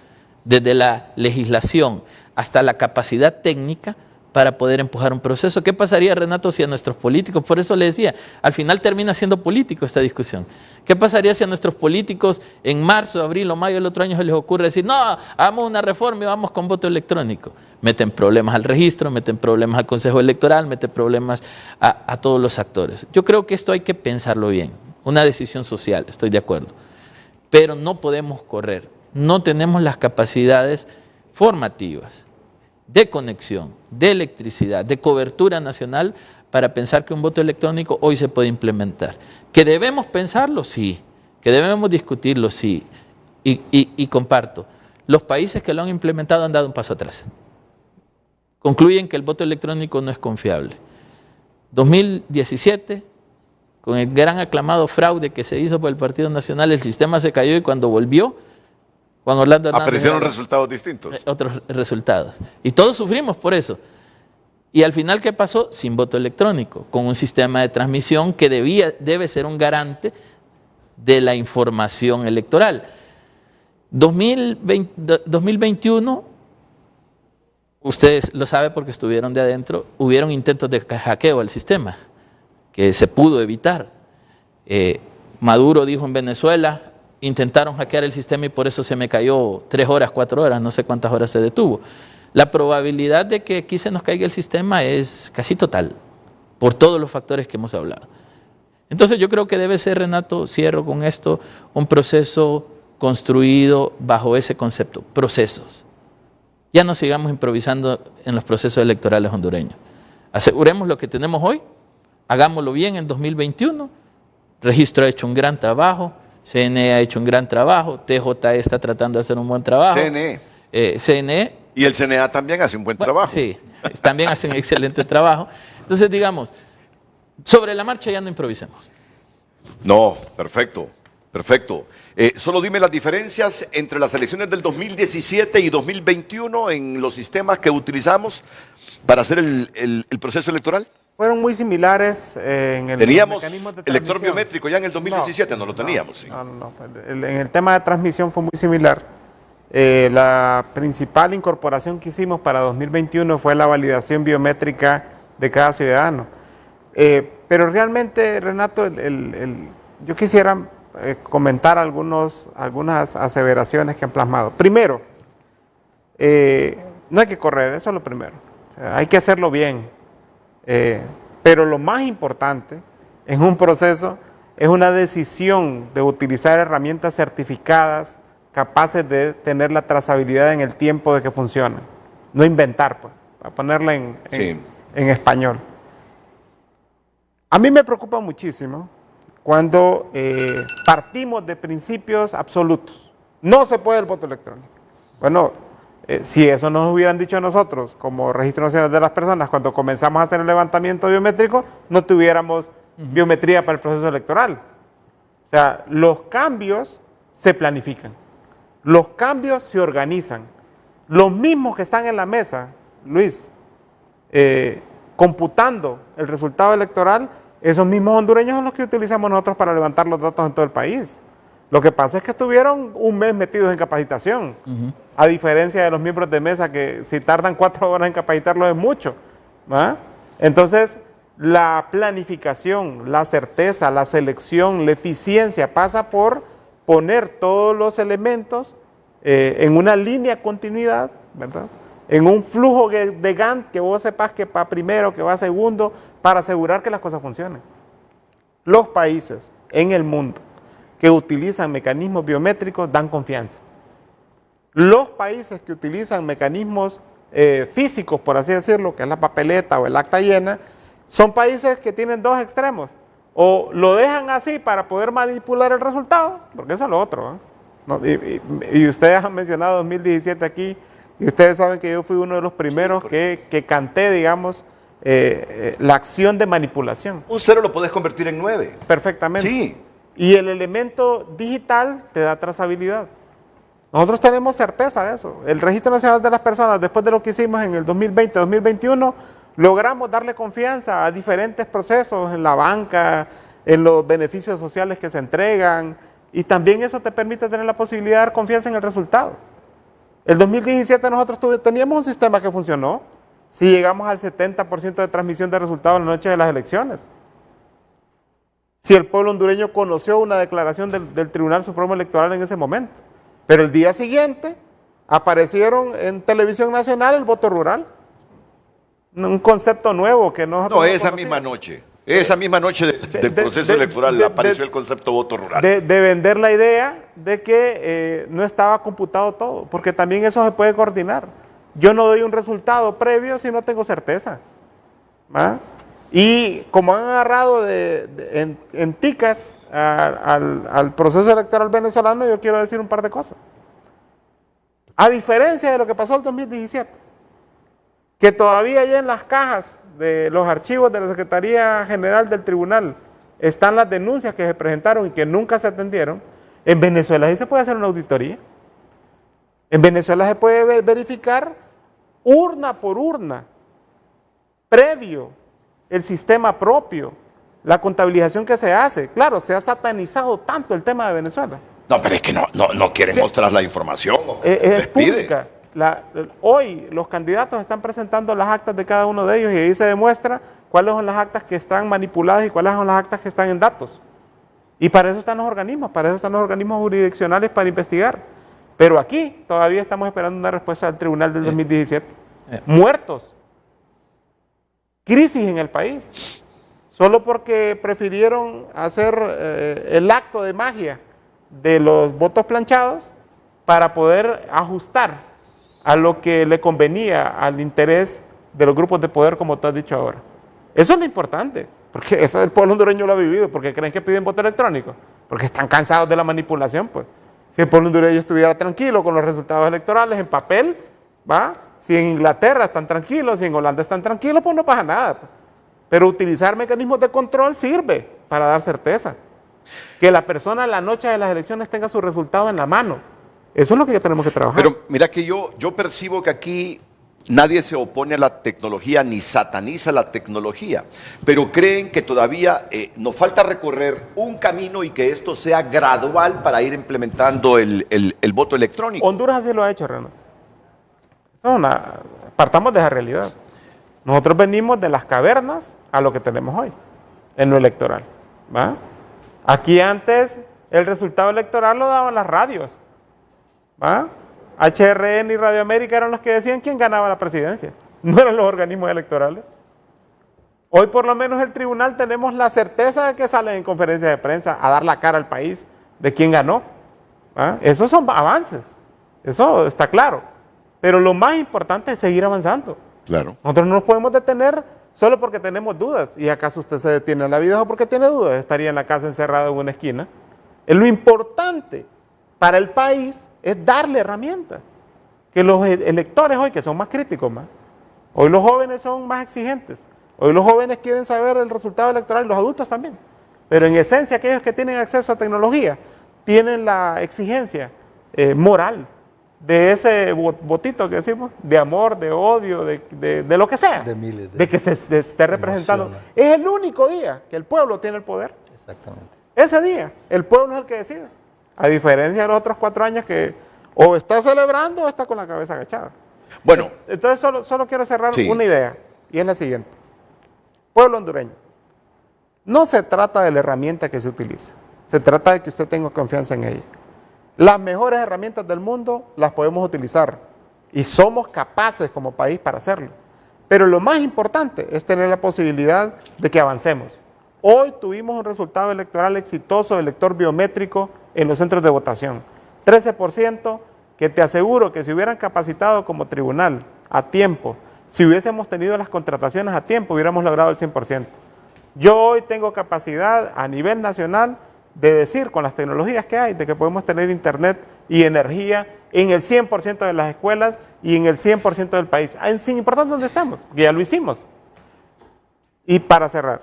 desde la legislación hasta la capacidad técnica para poder empujar un proceso. ¿Qué pasaría, Renato, si a nuestros políticos, por eso le decía, al final termina siendo político esta discusión? ¿Qué pasaría si a nuestros políticos en marzo, abril o mayo del otro año se les ocurre decir, no, hagamos una reforma y vamos con voto electrónico? Meten problemas al registro, meten problemas al Consejo Electoral, meten problemas a todos los actores. Yo creo que esto hay que pensarlo bien. Una decisión social, estoy de acuerdo. Pero no podemos correr. No tenemos las capacidades formativas, de conexión, de electricidad, de cobertura nacional para pensar que un voto electrónico hoy se puede implementar. ¿Que debemos pensarlo? Sí. ¿Que debemos discutirlo? Sí. Y comparto. Los países que lo han implementado han dado un paso atrás. Concluyen que el voto electrónico no es confiable. 2017, con el gran aclamado fraude que se hizo por el Partido Nacional, el sistema se cayó y cuando volvió, Juan Orlando Hernández... Aparecieron resultados distintos. Otros resultados. Y todos sufrimos por eso. Y al final, ¿qué pasó? Sin voto electrónico, con un sistema de transmisión que debe ser un garante de la información electoral. 2021, ustedes lo saben porque estuvieron de adentro, hubieron intentos de hackeo al sistema, que se pudo evitar. Maduro dijo en Venezuela, intentaron hackear el sistema y por eso se me cayó 3 horas, 4 horas, no sé cuántas horas se detuvo. La probabilidad de que aquí se nos caiga el sistema es casi total, por todos los factores que hemos hablado. Entonces yo creo que debe ser, Renato, cierro con esto, un proceso construido bajo ese concepto, procesos. Ya no sigamos improvisando en los procesos electorales hondureños. Aseguremos lo que tenemos hoy, hagámoslo bien en 2021. Registro ha hecho un gran trabajo, CNE ha hecho un gran trabajo, TJE está tratando de hacer un buen trabajo. CNE. Y el CNA también hace un buen trabajo. Sí, también hacen un excelente trabajo. Entonces, digamos, sobre la marcha ya no improvisemos. No, perfecto, perfecto. Solo dime las diferencias entre las elecciones del 2017 y 2021 en los sistemas que utilizamos para hacer el proceso electoral. Fueron muy similares en el ¿Teníamos mecanismo de elector transmisión biométrico ya en el 2017? No lo teníamos. Sí. No. En el tema de transmisión fue muy similar. La principal incorporación que hicimos para 2021 fue la validación biométrica de cada ciudadano. Pero realmente, Renato, yo quisiera comentar algunas aseveraciones que han plasmado. Primero, no hay que correr, eso es lo primero. O sea, hay que hacerlo bien. Pero lo más importante en un proceso es una decisión de utilizar herramientas certificadas capaces de tener la trazabilidad en el tiempo de que funcionen. No inventar, pues, para ponerla en español. A mí me preocupa muchísimo cuando partimos de principios absolutos. No se puede el voto electrónico. Bueno, si eso nos hubieran dicho nosotros como Registro Nacional de las Personas cuando comenzamos a hacer el levantamiento biométrico, no tuviéramos biometría para el proceso electoral. O sea, los cambios se planifican. Los cambios se organizan. Los mismos que están en la mesa, Luis, computando el resultado electoral, esos mismos hondureños son los que utilizamos nosotros para levantar los datos en todo el país. Lo que pasa es que estuvieron un mes metidos en capacitación, a diferencia de los miembros de mesa que si tardan 4 horas en capacitarlos es mucho. ¿Va? Entonces, la planificación, la certeza, la selección, la eficiencia pasa por poner todos los elementos en una línea de continuidad, ¿verdad? En un flujo de Gantt que vos sepas que va primero, que va segundo, para asegurar que las cosas funcionen. Los países en el mundo que utilizan mecanismos biométricos dan confianza. Los países que utilizan mecanismos físicos, por así decirlo, que es la papeleta o el acta llena, son países que tienen 2 extremos. O lo dejan así para poder manipular el resultado, porque eso es lo otro. ¿No? Y ustedes han mencionado 2017 aquí, y ustedes saben que yo fui uno de los primeros que canté, digamos, la acción de manipulación. Un 0 lo podés convertir en 9. Perfectamente. Sí. Y el elemento digital te da trazabilidad. Nosotros tenemos certeza de eso. El Registro Nacional de las Personas, después de lo que hicimos en el 2020-2021, logramos darle confianza a diferentes procesos en la banca, en los beneficios sociales que se entregan, y también eso te permite tener la posibilidad de dar confianza en el resultado. El 2017 nosotros teníamos un sistema que funcionó, si llegamos al 70% de transmisión de resultados en la noche de las elecciones. Si el pueblo hondureño conoció una declaración del Tribunal Supremo Electoral en ese momento. Pero el día siguiente aparecieron en televisión nacional el voto rural. Un concepto nuevo que nosotros no esa misma noche. Esa misma noche del proceso electoral apareció el concepto voto rural. De vender la idea de que no estaba computado todo, porque también eso se puede coordinar. Yo no doy un resultado previo si no tengo certeza. ¿Va? Y como han agarrado en ticas al proceso electoral venezolano, yo quiero decir un par de cosas. A diferencia de lo que pasó en el 2017, que todavía ya en las cajas de los archivos de la Secretaría General del Tribunal están las denuncias que se presentaron y que nunca se atendieron, en Venezuela sí se puede hacer una auditoría. En Venezuela se puede verificar urna por urna, previo, el sistema propio, la contabilización que se hace. Claro, se ha satanizado tanto el tema de Venezuela. No, pero es que no quieren Sí. mostrar la información. Es pública. Hoy los candidatos están presentando las actas de cada uno de ellos y ahí se demuestra cuáles son las actas que están manipuladas y cuáles son las actas que están en datos. Y para eso están los organismos jurisdiccionales para investigar. Pero aquí todavía estamos esperando una respuesta del tribunal del 2017. Muertos. Crisis en el país. Solo porque prefirieron hacer el acto de magia de los votos planchados para poder ajustar a lo que le convenía al interés de los grupos de poder, como tú has dicho ahora. Eso es lo importante, porque eso el pueblo hondureño lo ha vivido, porque creen que piden voto electrónico, porque están cansados de la manipulación, pues. Si el pueblo hondureño estuviera tranquilo con los resultados electorales en papel, ¿va? Si en Inglaterra están tranquilos, si en Holanda están tranquilos, pues no pasa nada, pues. Pero utilizar mecanismos de control sirve para dar certeza. Que la persona la noche de las elecciones tenga su resultado en la mano. Eso es lo que ya tenemos que trabajar. Pero mira que yo percibo que aquí nadie se opone a la tecnología ni sataniza la tecnología, pero creen que todavía nos falta recorrer un camino y que esto sea gradual para ir implementando el voto electrónico. Honduras así lo ha hecho, Renato. Partamos de esa realidad. Nosotros venimos de las cavernas a lo que tenemos hoy, en lo electoral. ¿Va? Aquí antes el resultado electoral lo daban las radios. ¿Va? HRN y Radio América eran los que decían quién ganaba la presidencia, no eran los organismos electorales. Hoy por lo menos el tribunal tenemos la certeza de que salen en conferencias de prensa a dar la cara al país de quién ganó. ¿Va? Esos son avances, eso está claro, pero lo más importante es seguir avanzando. Claro. Nosotros no nos podemos detener solo porque tenemos dudas. ¿Y acaso usted se detiene en la vida o porque tiene dudas? Estaría en la casa encerrado en una esquina. Lo importante para el país es darle herramientas. Que los electores hoy, que son más críticos más, hoy los jóvenes son más exigentes, hoy los jóvenes quieren saber el resultado electoral, los adultos también. Pero en esencia aquellos que tienen acceso a tecnología tienen la exigencia moral de ese votito que decimos, de amor, de odio, de lo que sea, de que se esté representando. Emociona. Es el único día que el pueblo tiene el poder. Exactamente. Ese día, el pueblo es el que decide. A diferencia de los otros 4 años que o está celebrando o está con la cabeza agachada. Bueno. Entonces solo quiero cerrar Sí. una idea, y es la siguiente. Pueblo hondureño, no se trata de la herramienta que se utiliza, se trata de que usted tenga confianza en ella. Las mejores herramientas del mundo las podemos utilizar y somos capaces como país para hacerlo. Pero lo más importante es tener la posibilidad de que avancemos. Hoy tuvimos un resultado electoral exitoso del lector biométrico en los centros de votación. 13%, que te aseguro que si hubieran capacitado como tribunal a tiempo, si hubiésemos tenido las contrataciones a tiempo, hubiéramos logrado el 100%. Yo hoy tengo capacidad a nivel nacional de decir con las tecnologías que hay, de que podemos tener internet y energía en el 100% de las escuelas y en el 100% del país, sin importar dónde estamos, que ya lo hicimos. Y para cerrar,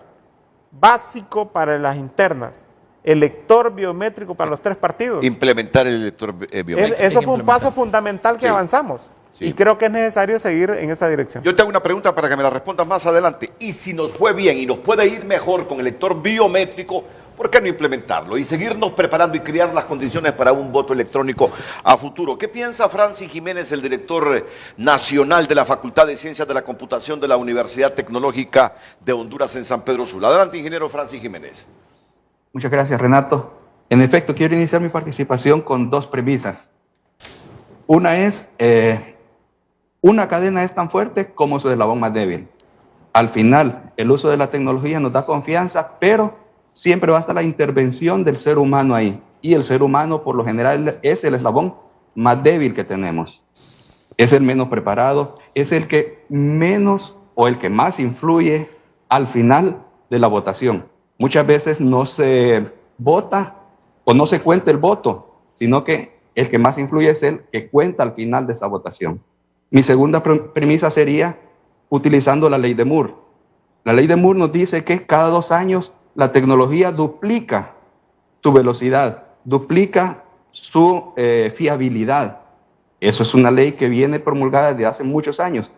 básico para las internas, el lector biométrico para los 3 partidos. Implementar el elector biométrico. Eso fue un paso fundamental que avanzamos. Sí. Y creo que es necesario seguir en esa dirección. Yo te hago una pregunta para que me la respondas más adelante. Y si nos fue bien y nos puede ir mejor con el lector biométrico, ¿por qué no implementarlo y seguirnos preparando y crear las condiciones para un voto electrónico a futuro? ¿Qué piensa Francis Jiménez, el director nacional de la Facultad de Ciencias de la Computación de la Universidad Tecnológica de Honduras en San Pedro Sula? Adelante, ingeniero Francis Jiménez. Muchas gracias, Renato. En efecto, quiero iniciar mi participación con 2 premisas. Una es, una cadena es tan fuerte como su eslabón más débil. Al final, el uso de la tecnología nos da confianza, pero siempre va a estar la intervención del ser humano ahí. Y el ser humano, por lo general, es el eslabón más débil que tenemos. Es el menos preparado, es el que menos o el que más influye al final de la votación. Muchas veces no se vota o no se cuenta el voto, sino que el que más influye es el que cuenta al final de esa votación. Mi segunda premisa sería utilizando la ley de Moore. La ley de Moore nos dice que cada 2 años la tecnología duplica su velocidad, duplica su fiabilidad. Eso es una ley que viene promulgada desde hace muchos años.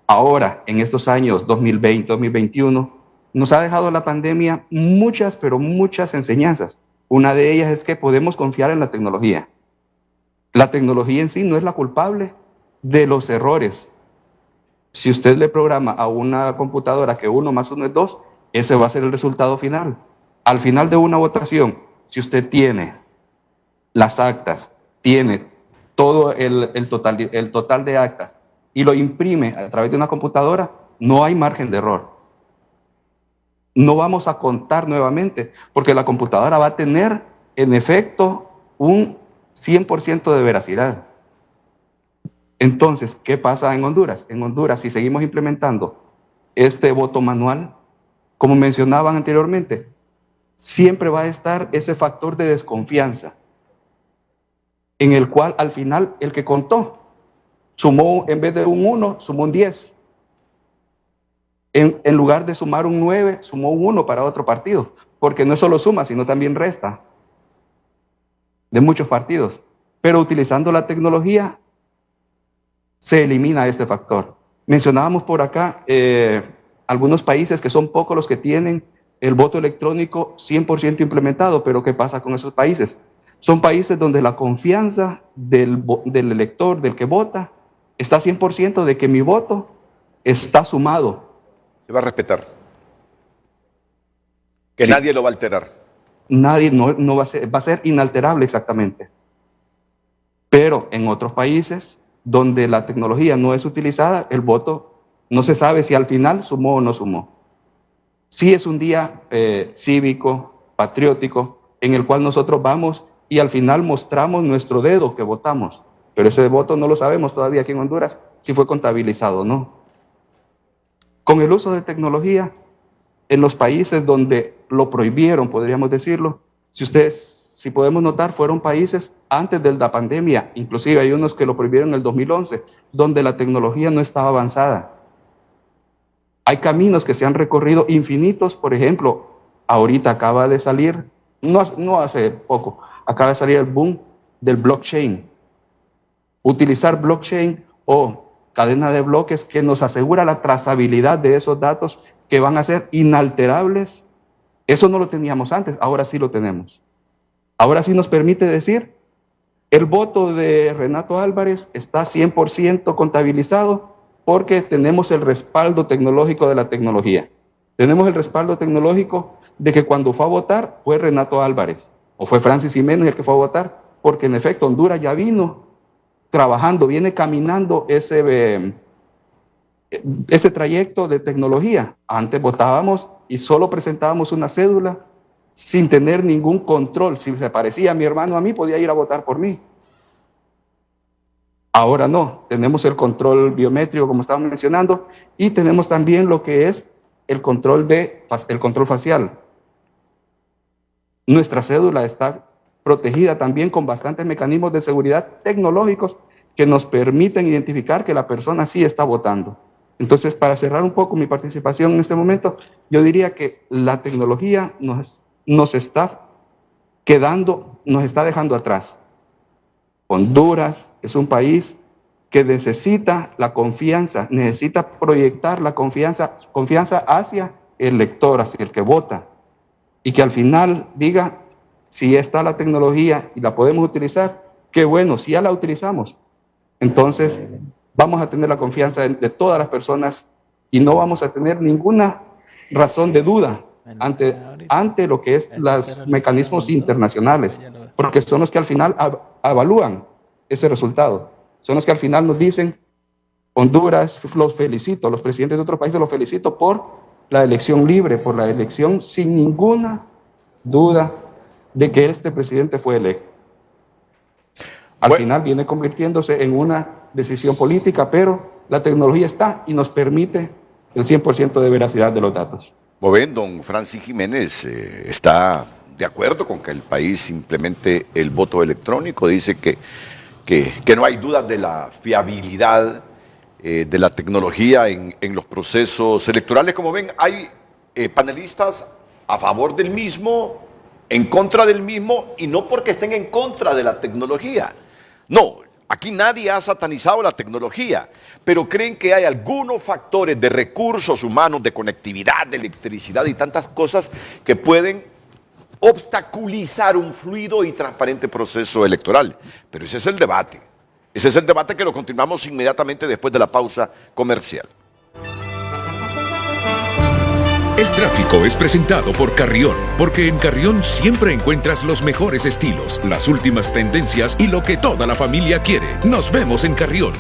Ahora, en estos años 2020, 2021, nos ha dejado la pandemia muchas, pero muchas enseñanzas. Una de ellas es que podemos confiar en la tecnología. La tecnología en sí no es la culpable de los errores. Si usted le programa a una computadora que 1 más 1 es 2, ese va a ser el resultado final. Al final de una votación, si usted tiene las actas, tiene todo el total de actas y lo imprime a través de una computadora, no hay margen de error. No vamos a contar nuevamente, porque la computadora va a tener, en efecto, un 100% de veracidad. Entonces, ¿qué pasa en Honduras? En Honduras, si seguimos implementando este voto manual, como mencionaban anteriormente, siempre va a estar ese factor de desconfianza, en el cual al final el que contó sumó, en vez de un 1, sumó un 10. En lugar de sumar un 9, sumó un 1 para otro partido, porque no solo suma, sino también resta de muchos partidos. Pero utilizando la tecnología, se elimina este factor. Mencionábamos por acá algunos países que son pocos los que tienen el voto electrónico 100% implementado, pero ¿qué pasa con esos países? Son países donde la confianza del elector, del que vota, está 100% de que mi voto está sumado. Se va a respetar. Que Sí. nadie lo va a alterar. Nadie, no va a ser inalterable exactamente. Pero en otros países donde la tecnología no es utilizada, el voto no se sabe si al final sumó o no sumó. Sí es un día cívico, patriótico, en el cual nosotros vamos y al final mostramos nuestro dedo que votamos. Pero ese voto no lo sabemos todavía aquí en Honduras si fue contabilizado o no. Con el uso de tecnología, en los países donde lo prohibieron, podríamos decirlo, si podemos notar, fueron países antes de la pandemia, inclusive hay unos que lo prohibieron en el 2011, donde la tecnología no estaba avanzada. Hay caminos que se han recorrido infinitos, por ejemplo, ahorita acaba de salir, no hace poco, acaba de salir el boom del blockchain. Utilizar blockchain o cadena de bloques que nos asegura la trazabilidad de esos datos que van a ser inalterables. Eso no lo teníamos antes, ahora sí lo tenemos. Ahora sí nos permite decir, el voto de Renato Álvarez está 100% contabilizado porque tenemos el respaldo tecnológico de la tecnología. Tenemos el respaldo tecnológico de que cuando fue a votar fue Renato Álvarez o fue Francis Jiménez el que fue a votar, porque en efecto Honduras ya vino trabajando, viene caminando ese trayecto de tecnología. Antes votábamos y solo presentábamos una cédula sin tener ningún control. Si se parecía a mi hermano a mí, podía ir a votar por mí. Ahora no, tenemos el control biométrico, como estábamos mencionando, y tenemos también lo que es el control facial. Nuestra cédula está protegida también con bastantes mecanismos de seguridad tecnológicos que nos permiten identificar que la persona sí está votando. Entonces, para cerrar un poco mi participación en este momento, yo diría que la tecnología nos está dejando atrás. Honduras es un país que necesita la confianza, necesita proyectar la confianza hacia el lector, hacia el que vota, y que al final diga, si está la tecnología y la podemos utilizar, qué bueno, si ya la utilizamos, entonces vamos a tener la confianza de todas las personas y no vamos a tener ninguna razón de duda ante lo que es los mecanismos internacionales, porque son los que al final evalúan ese resultado, son los que al final nos dicen, Honduras, los felicito, los presidentes de otros países los felicito por la elección libre, por la elección sin ninguna duda de que este presidente fue electo. Al final viene convirtiéndose en una decisión política, pero la tecnología está y nos permite el 100% de veracidad de los datos. Como ven, don Francis Jiménez está de acuerdo con que el país implemente el voto electrónico, dice que no hay dudas de la fiabilidad de la tecnología en los procesos electorales. Como ven, hay panelistas a favor del mismo, en contra del mismo, y no porque estén en contra de la tecnología. No, Aquí nadie ha satanizado la tecnología, pero creen que hay algunos factores de recursos humanos, de conectividad, de electricidad y tantas cosas que pueden obstaculizar un fluido y transparente proceso electoral. Pero ese es el debate. Ese es el debate que lo continuamos inmediatamente después de la pausa comercial. El tráfico es presentado por Carrión, porque en Carrión siempre encuentras los mejores estilos, las últimas tendencias y lo que toda la familia quiere. Nos vemos en Carrión.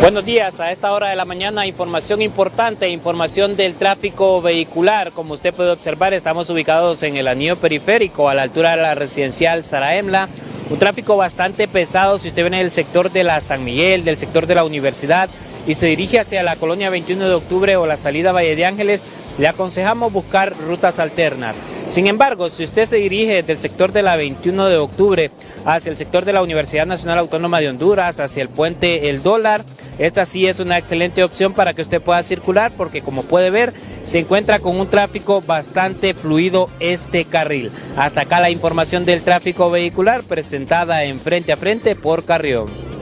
Buenos días, a esta hora de la mañana información importante, información del tráfico vehicular. Como usted puede observar, estamos ubicados en el anillo periférico a la altura de la residencial Saraemla. Un tráfico bastante pesado si usted viene del sector de la San Miguel, del sector de la Universidad y se dirige hacia la colonia 21 de octubre o la salida Valle de Ángeles, le aconsejamos buscar rutas alternas. Sin embargo, si usted se dirige desde el sector de la 21 de octubre hacia el sector de la Universidad Nacional Autónoma de Honduras, hacia el puente El Dólar, esta sí es una excelente opción para que usted pueda circular porque como puede ver, se encuentra con un tráfico bastante fluido este carril. Hasta acá la información del tráfico vehicular presentada en Frente a Frente por Carrión.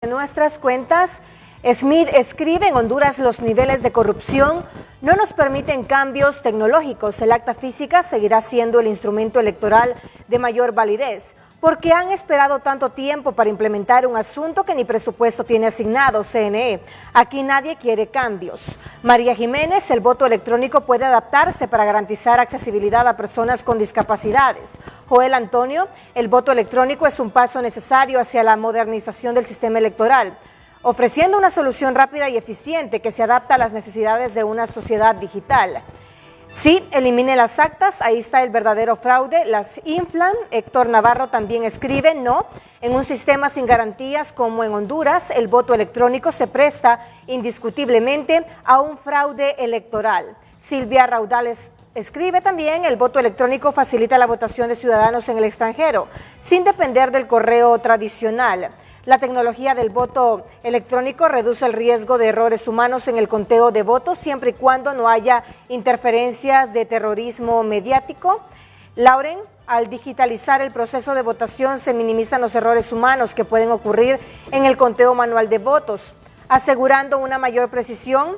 En nuestras cuentas, Smith escribe: en Honduras los niveles de corrupción no nos permiten cambios tecnológicos. El acta física seguirá siendo el instrumento electoral de mayor validez. Porque han esperado tanto tiempo para implementar un asunto que ni presupuesto tiene asignado CNE. Aquí nadie quiere cambios. María Jiménez: el voto electrónico puede adaptarse para garantizar accesibilidad a personas con discapacidades. Joel Antonio: el voto electrónico es un paso necesario hacia la modernización del sistema electoral, ofreciendo una solución rápida y eficiente que se adapta a las necesidades de una sociedad digital. Sí, elimine las actas, ahí está el verdadero fraude, las inflan. Héctor Navarro también escribe: no, en un sistema sin garantías como en Honduras, el voto electrónico se presta indiscutiblemente a un fraude electoral. Silvia Raudales escribe también: el voto electrónico facilita la votación de ciudadanos en el extranjero, sin depender del correo tradicional. La tecnología del voto electrónico reduce el riesgo de errores humanos en el conteo de votos, siempre y cuando no haya interferencias de terrorismo mediático. Lauren: al digitalizar el proceso de votación se minimizan los errores humanos que pueden ocurrir en el conteo manual de votos, asegurando una mayor precisión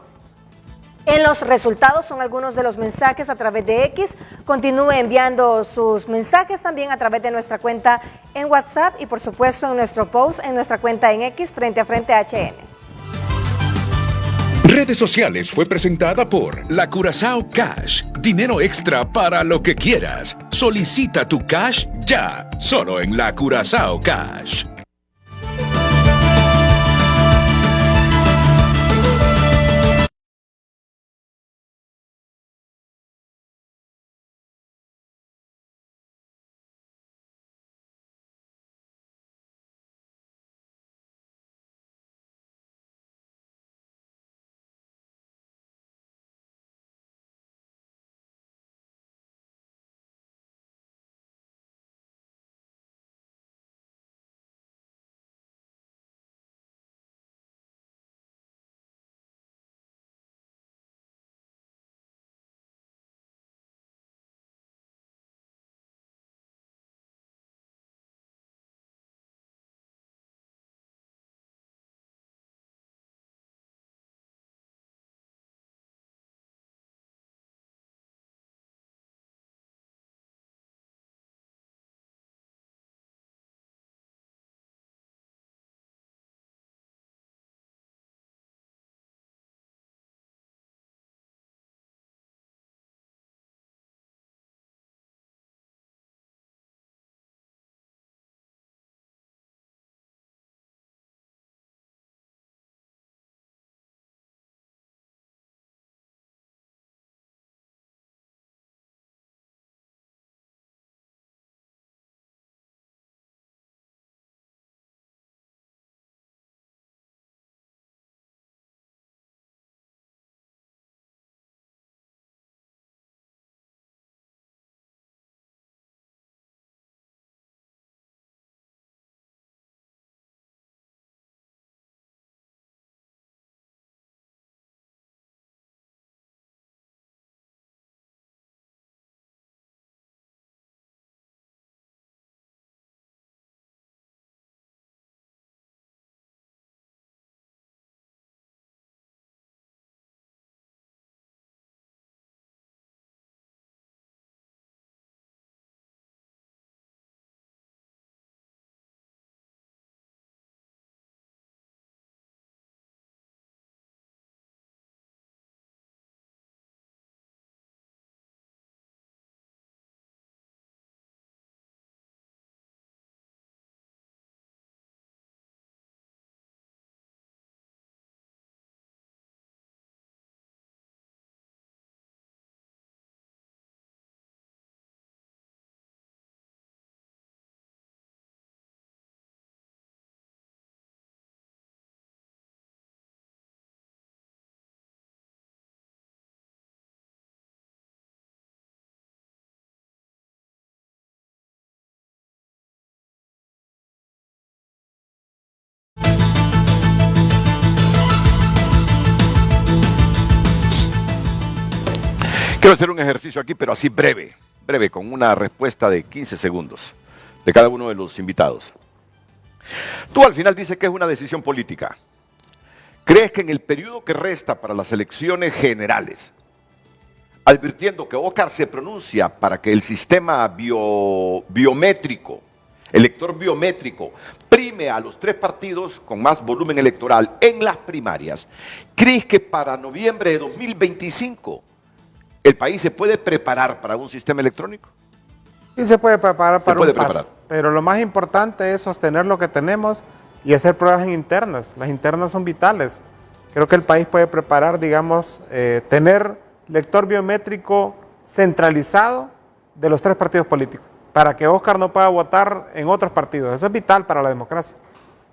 en los resultados. Son algunos de los mensajes a través de X. Continúe enviando sus mensajes también a través de nuestra cuenta en WhatsApp y por supuesto en nuestro post en nuestra cuenta en X, Frente a Frente HN. Redes Sociales fue presentada por la Curazao Cash. Dinero extra para lo que quieras. Solicita tu cash ya, solo en la Curazao Cash. Quiero hacer un ejercicio aquí, pero así breve, con una respuesta de 15 segundos de cada uno de los invitados. Tú al final dices que es una decisión política. ¿Crees que en el periodo que resta para las elecciones generales, advirtiendo que Oscar se pronuncia para que el sistema biométrico, elector biométrico, prime a los 3 partidos con más volumen electoral en las primarias, crees que para noviembre de 2025 el país se puede preparar para un sistema electrónico? Sí se puede preparar para un paso, pero lo más importante es sostener lo que tenemos y hacer pruebas internas. Las internas son vitales. Creo que el país puede preparar, digamos, tener lector biométrico centralizado de los 3 partidos políticos, para que Oscar no pueda votar en otros partidos. Eso es vital para la democracia,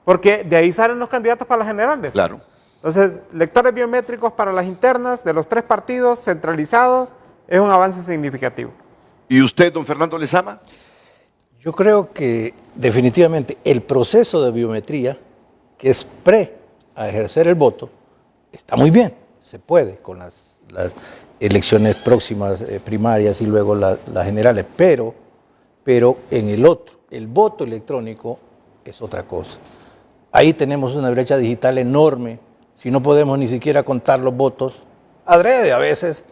porque de ahí salen los candidatos para las generales. Claro. Entonces, lectores biométricos para las internas de los 3 partidos centralizados es un avance significativo. ¿Y usted, don Fernando Lezama? Yo creo que definitivamente el proceso de biometría, que es pre a ejercer el voto, está muy bien, se puede con las elecciones próximas, primarias y luego las generales, pero en el otro, el voto electrónico es otra cosa. Ahí tenemos una brecha digital enorme, si no podemos ni siquiera contar los votos, adrede a veces,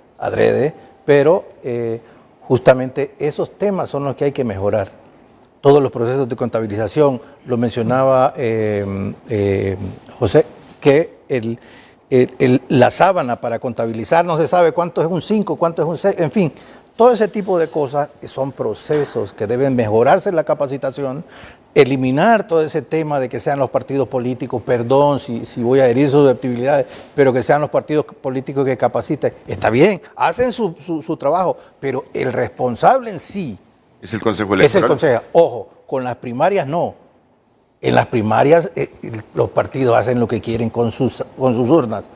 pero justamente esos temas son los que hay que mejorar. Todos los procesos de contabilización, lo mencionaba José, que la sábana para contabilizar no se sabe cuánto es un 5, cuánto es un 6, en fin, todo ese tipo de cosas son procesos que deben mejorarse en la capacitación, eliminar todo ese tema de que sean los partidos políticos, perdón si voy a herir susceptibilidades, pero que sean los partidos políticos que capaciten. Está bien, hacen su trabajo, pero el responsable en sí es el Consejo Electoral. Es el Consejo. Ojo, con las primarias no. En las primarias los partidos hacen lo que quieren con sus urnas.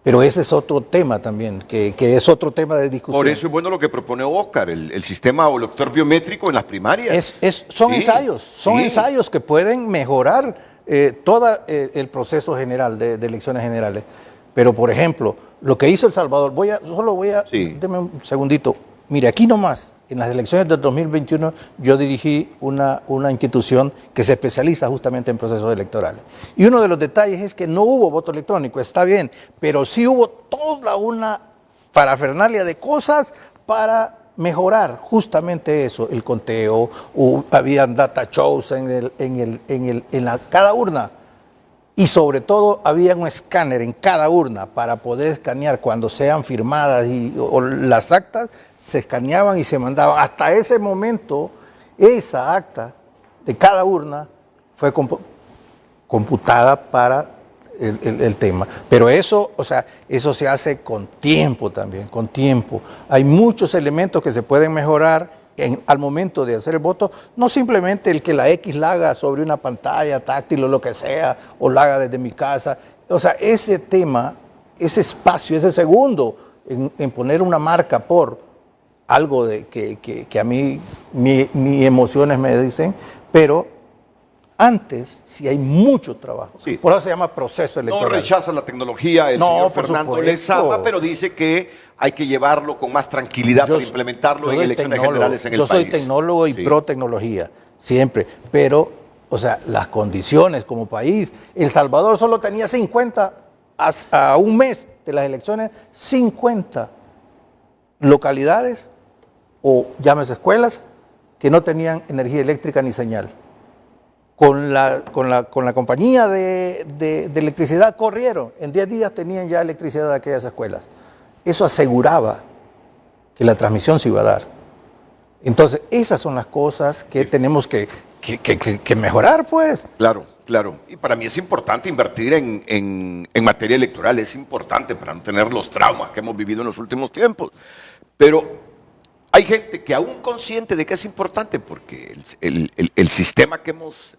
Pero ese es otro tema también, que es otro tema de discusión. Por eso es bueno lo que propone Oscar, el sistema elector biométrico en las primarias. Son ensayos que pueden mejorar todo el proceso general de elecciones generales. Pero, por ejemplo, lo que hizo El Salvador, deme un segundito. Mire, aquí nomás, en las elecciones del 2021, yo dirigí una institución que se especializa justamente en procesos electorales. Y uno de los detalles es que no hubo voto electrónico, está bien, pero sí hubo toda una parafernalia de cosas para mejorar justamente eso, el conteo, habían data shows en cada urna. Y sobre todo había un escáner en cada urna para poder escanear cuando sean firmadas o las actas, se escaneaban y se mandaban. Hasta ese momento, esa acta de cada urna fue computada para el tema. Pero eso se hace con tiempo también, con tiempo. Hay muchos elementos que se pueden mejorar al momento de hacer el voto, no simplemente el que la X la haga sobre una pantalla táctil o lo que sea, o la haga desde mi casa. O sea, ese tema, ese espacio, ese segundo en poner una marca por algo que a mí mis emociones me dicen, pero antes sí hay mucho trabajo. Sí. Por eso se llama proceso electoral. No rechaza la tecnología el señor Fernando Lezama, pero dice que hay que llevarlo con más tranquilidad para implementarlo en elecciones generales en el país. Yo soy tecnólogo y pro tecnología, siempre, pero, las condiciones como país, El Salvador solo tenía 50, a un mes de las elecciones, 50 localidades, o llámese escuelas, que no tenían energía eléctrica ni señal. Con la compañía de electricidad corrieron, en 10 días tenían ya electricidad de aquellas escuelas. Eso aseguraba que la transmisión se iba a dar. Entonces, esas son las cosas que tenemos que mejorar, pues. Claro. Y para mí es importante invertir en materia electoral, es importante para no tener los traumas que hemos vivido en los últimos tiempos. Pero hay gente que aún consciente de que es importante, porque el sistema que hemos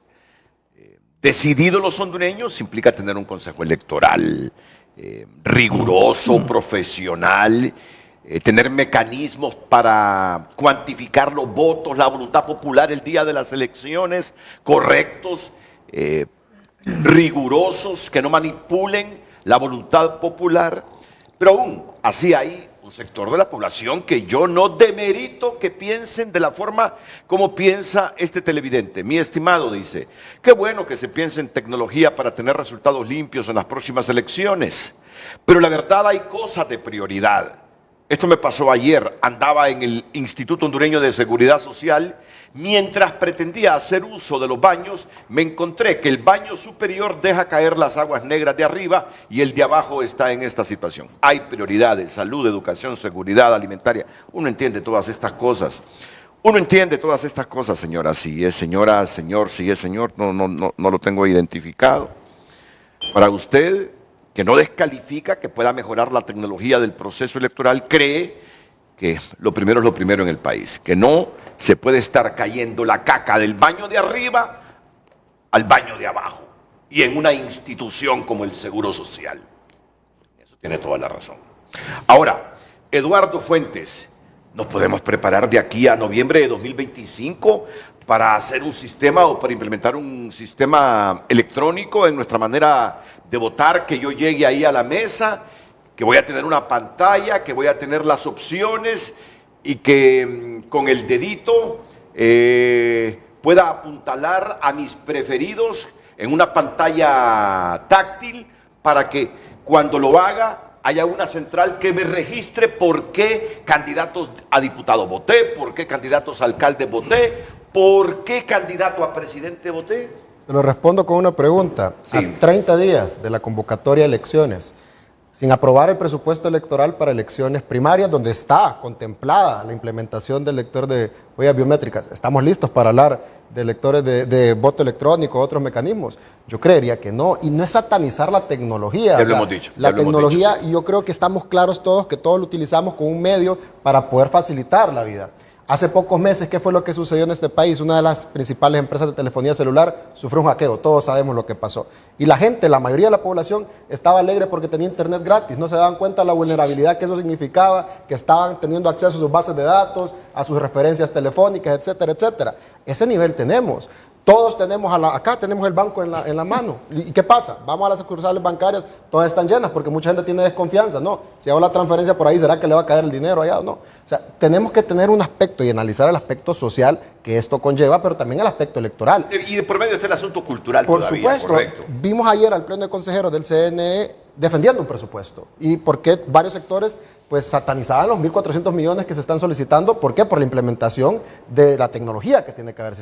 decidido los hondureños implica tener un consejo electoral riguroso, profesional, tener mecanismos para cuantificar los votos, la voluntad popular el día de las elecciones, correctos, rigurosos, que no manipulen la voluntad popular. Pero aún así hay un sector de la población que yo no demerito que piensen de la forma como piensa este televidente. Mi estimado dice, qué bueno que se piense en tecnología para tener resultados limpios en las próximas elecciones, pero la verdad hay cosas de prioridad. Esto me pasó ayer, andaba en el Instituto Hondureño de Seguridad Social, mientras pretendía hacer uso de los baños, me encontré que el baño superior deja caer las aguas negras de arriba y el de abajo está en esta situación. Hay prioridades, salud, educación, seguridad alimentaria. Uno entiende todas estas cosas. Uno entiende todas estas cosas, señora. Si es señora, señor, si es señor, no lo tengo identificado. Para usted, que no descalifica que pueda mejorar la tecnología del proceso electoral, cree que lo primero es lo primero en el país, que no se puede estar cayendo la caca del baño de arriba al baño de abajo, y en una institución como el Seguro Social. Eso tiene toda la razón. Ahora, Eduardo Fuentes, ¿nos podemos preparar de aquí a noviembre de 2025 para hacer un sistema o para implementar un sistema electrónico en nuestra manera de votar, que yo llegue ahí a la mesa, que voy a tener una pantalla, que voy a tener las opciones y que con el dedito pueda apuntalar a mis preferidos en una pantalla táctil para que cuando lo haga haya una central que me registre por qué candidatos a diputado voté, por qué candidatos a alcalde voté, por qué candidato a presidente voté? Se lo respondo con una pregunta. Sí. A 30 días de la convocatoria de elecciones, sin aprobar el presupuesto electoral para elecciones primarias, donde está contemplada la implementación del lector de huellas biométricas, ¿estamos listos para hablar de lectores de voto electrónico o otros mecanismos? Yo creería que no, y no es satanizar la tecnología. Ya lo hemos dicho. La tecnología, y yo creo que estamos claros todos que todos lo utilizamos como un medio para poder facilitar la vida. Hace pocos meses, ¿qué fue lo que sucedió en este país? Una de las principales empresas de telefonía celular sufrió un hackeo, todos sabemos lo que pasó. Y la gente, la mayoría de la población, estaba alegre porque tenía internet gratis, no se daban cuenta de la vulnerabilidad que eso significaba, que estaban teniendo acceso a sus bases de datos, a sus referencias telefónicas, etcétera, etcétera. Ese nivel tenemos. Todos tenemos, acá tenemos el banco en la mano. ¿Y qué pasa? Vamos a las sucursales bancarias, todas están llenas porque mucha gente tiene desconfianza. No, si hago la transferencia por ahí, ¿será que le va a caer el dinero allá o no? O sea, tenemos que tener un aspecto y analizar el aspecto social que esto conlleva, pero también el aspecto electoral. Y de por medio está el asunto cultural por todavía, supuesto, correcto. Vimos ayer al pleno de consejeros del CNE defendiendo un presupuesto. ¿Y por qué varios sectores pues satanizaban los 1.400 millones que se están solicitando? ¿Por qué? Por la implementación de la tecnología que tiene que haber.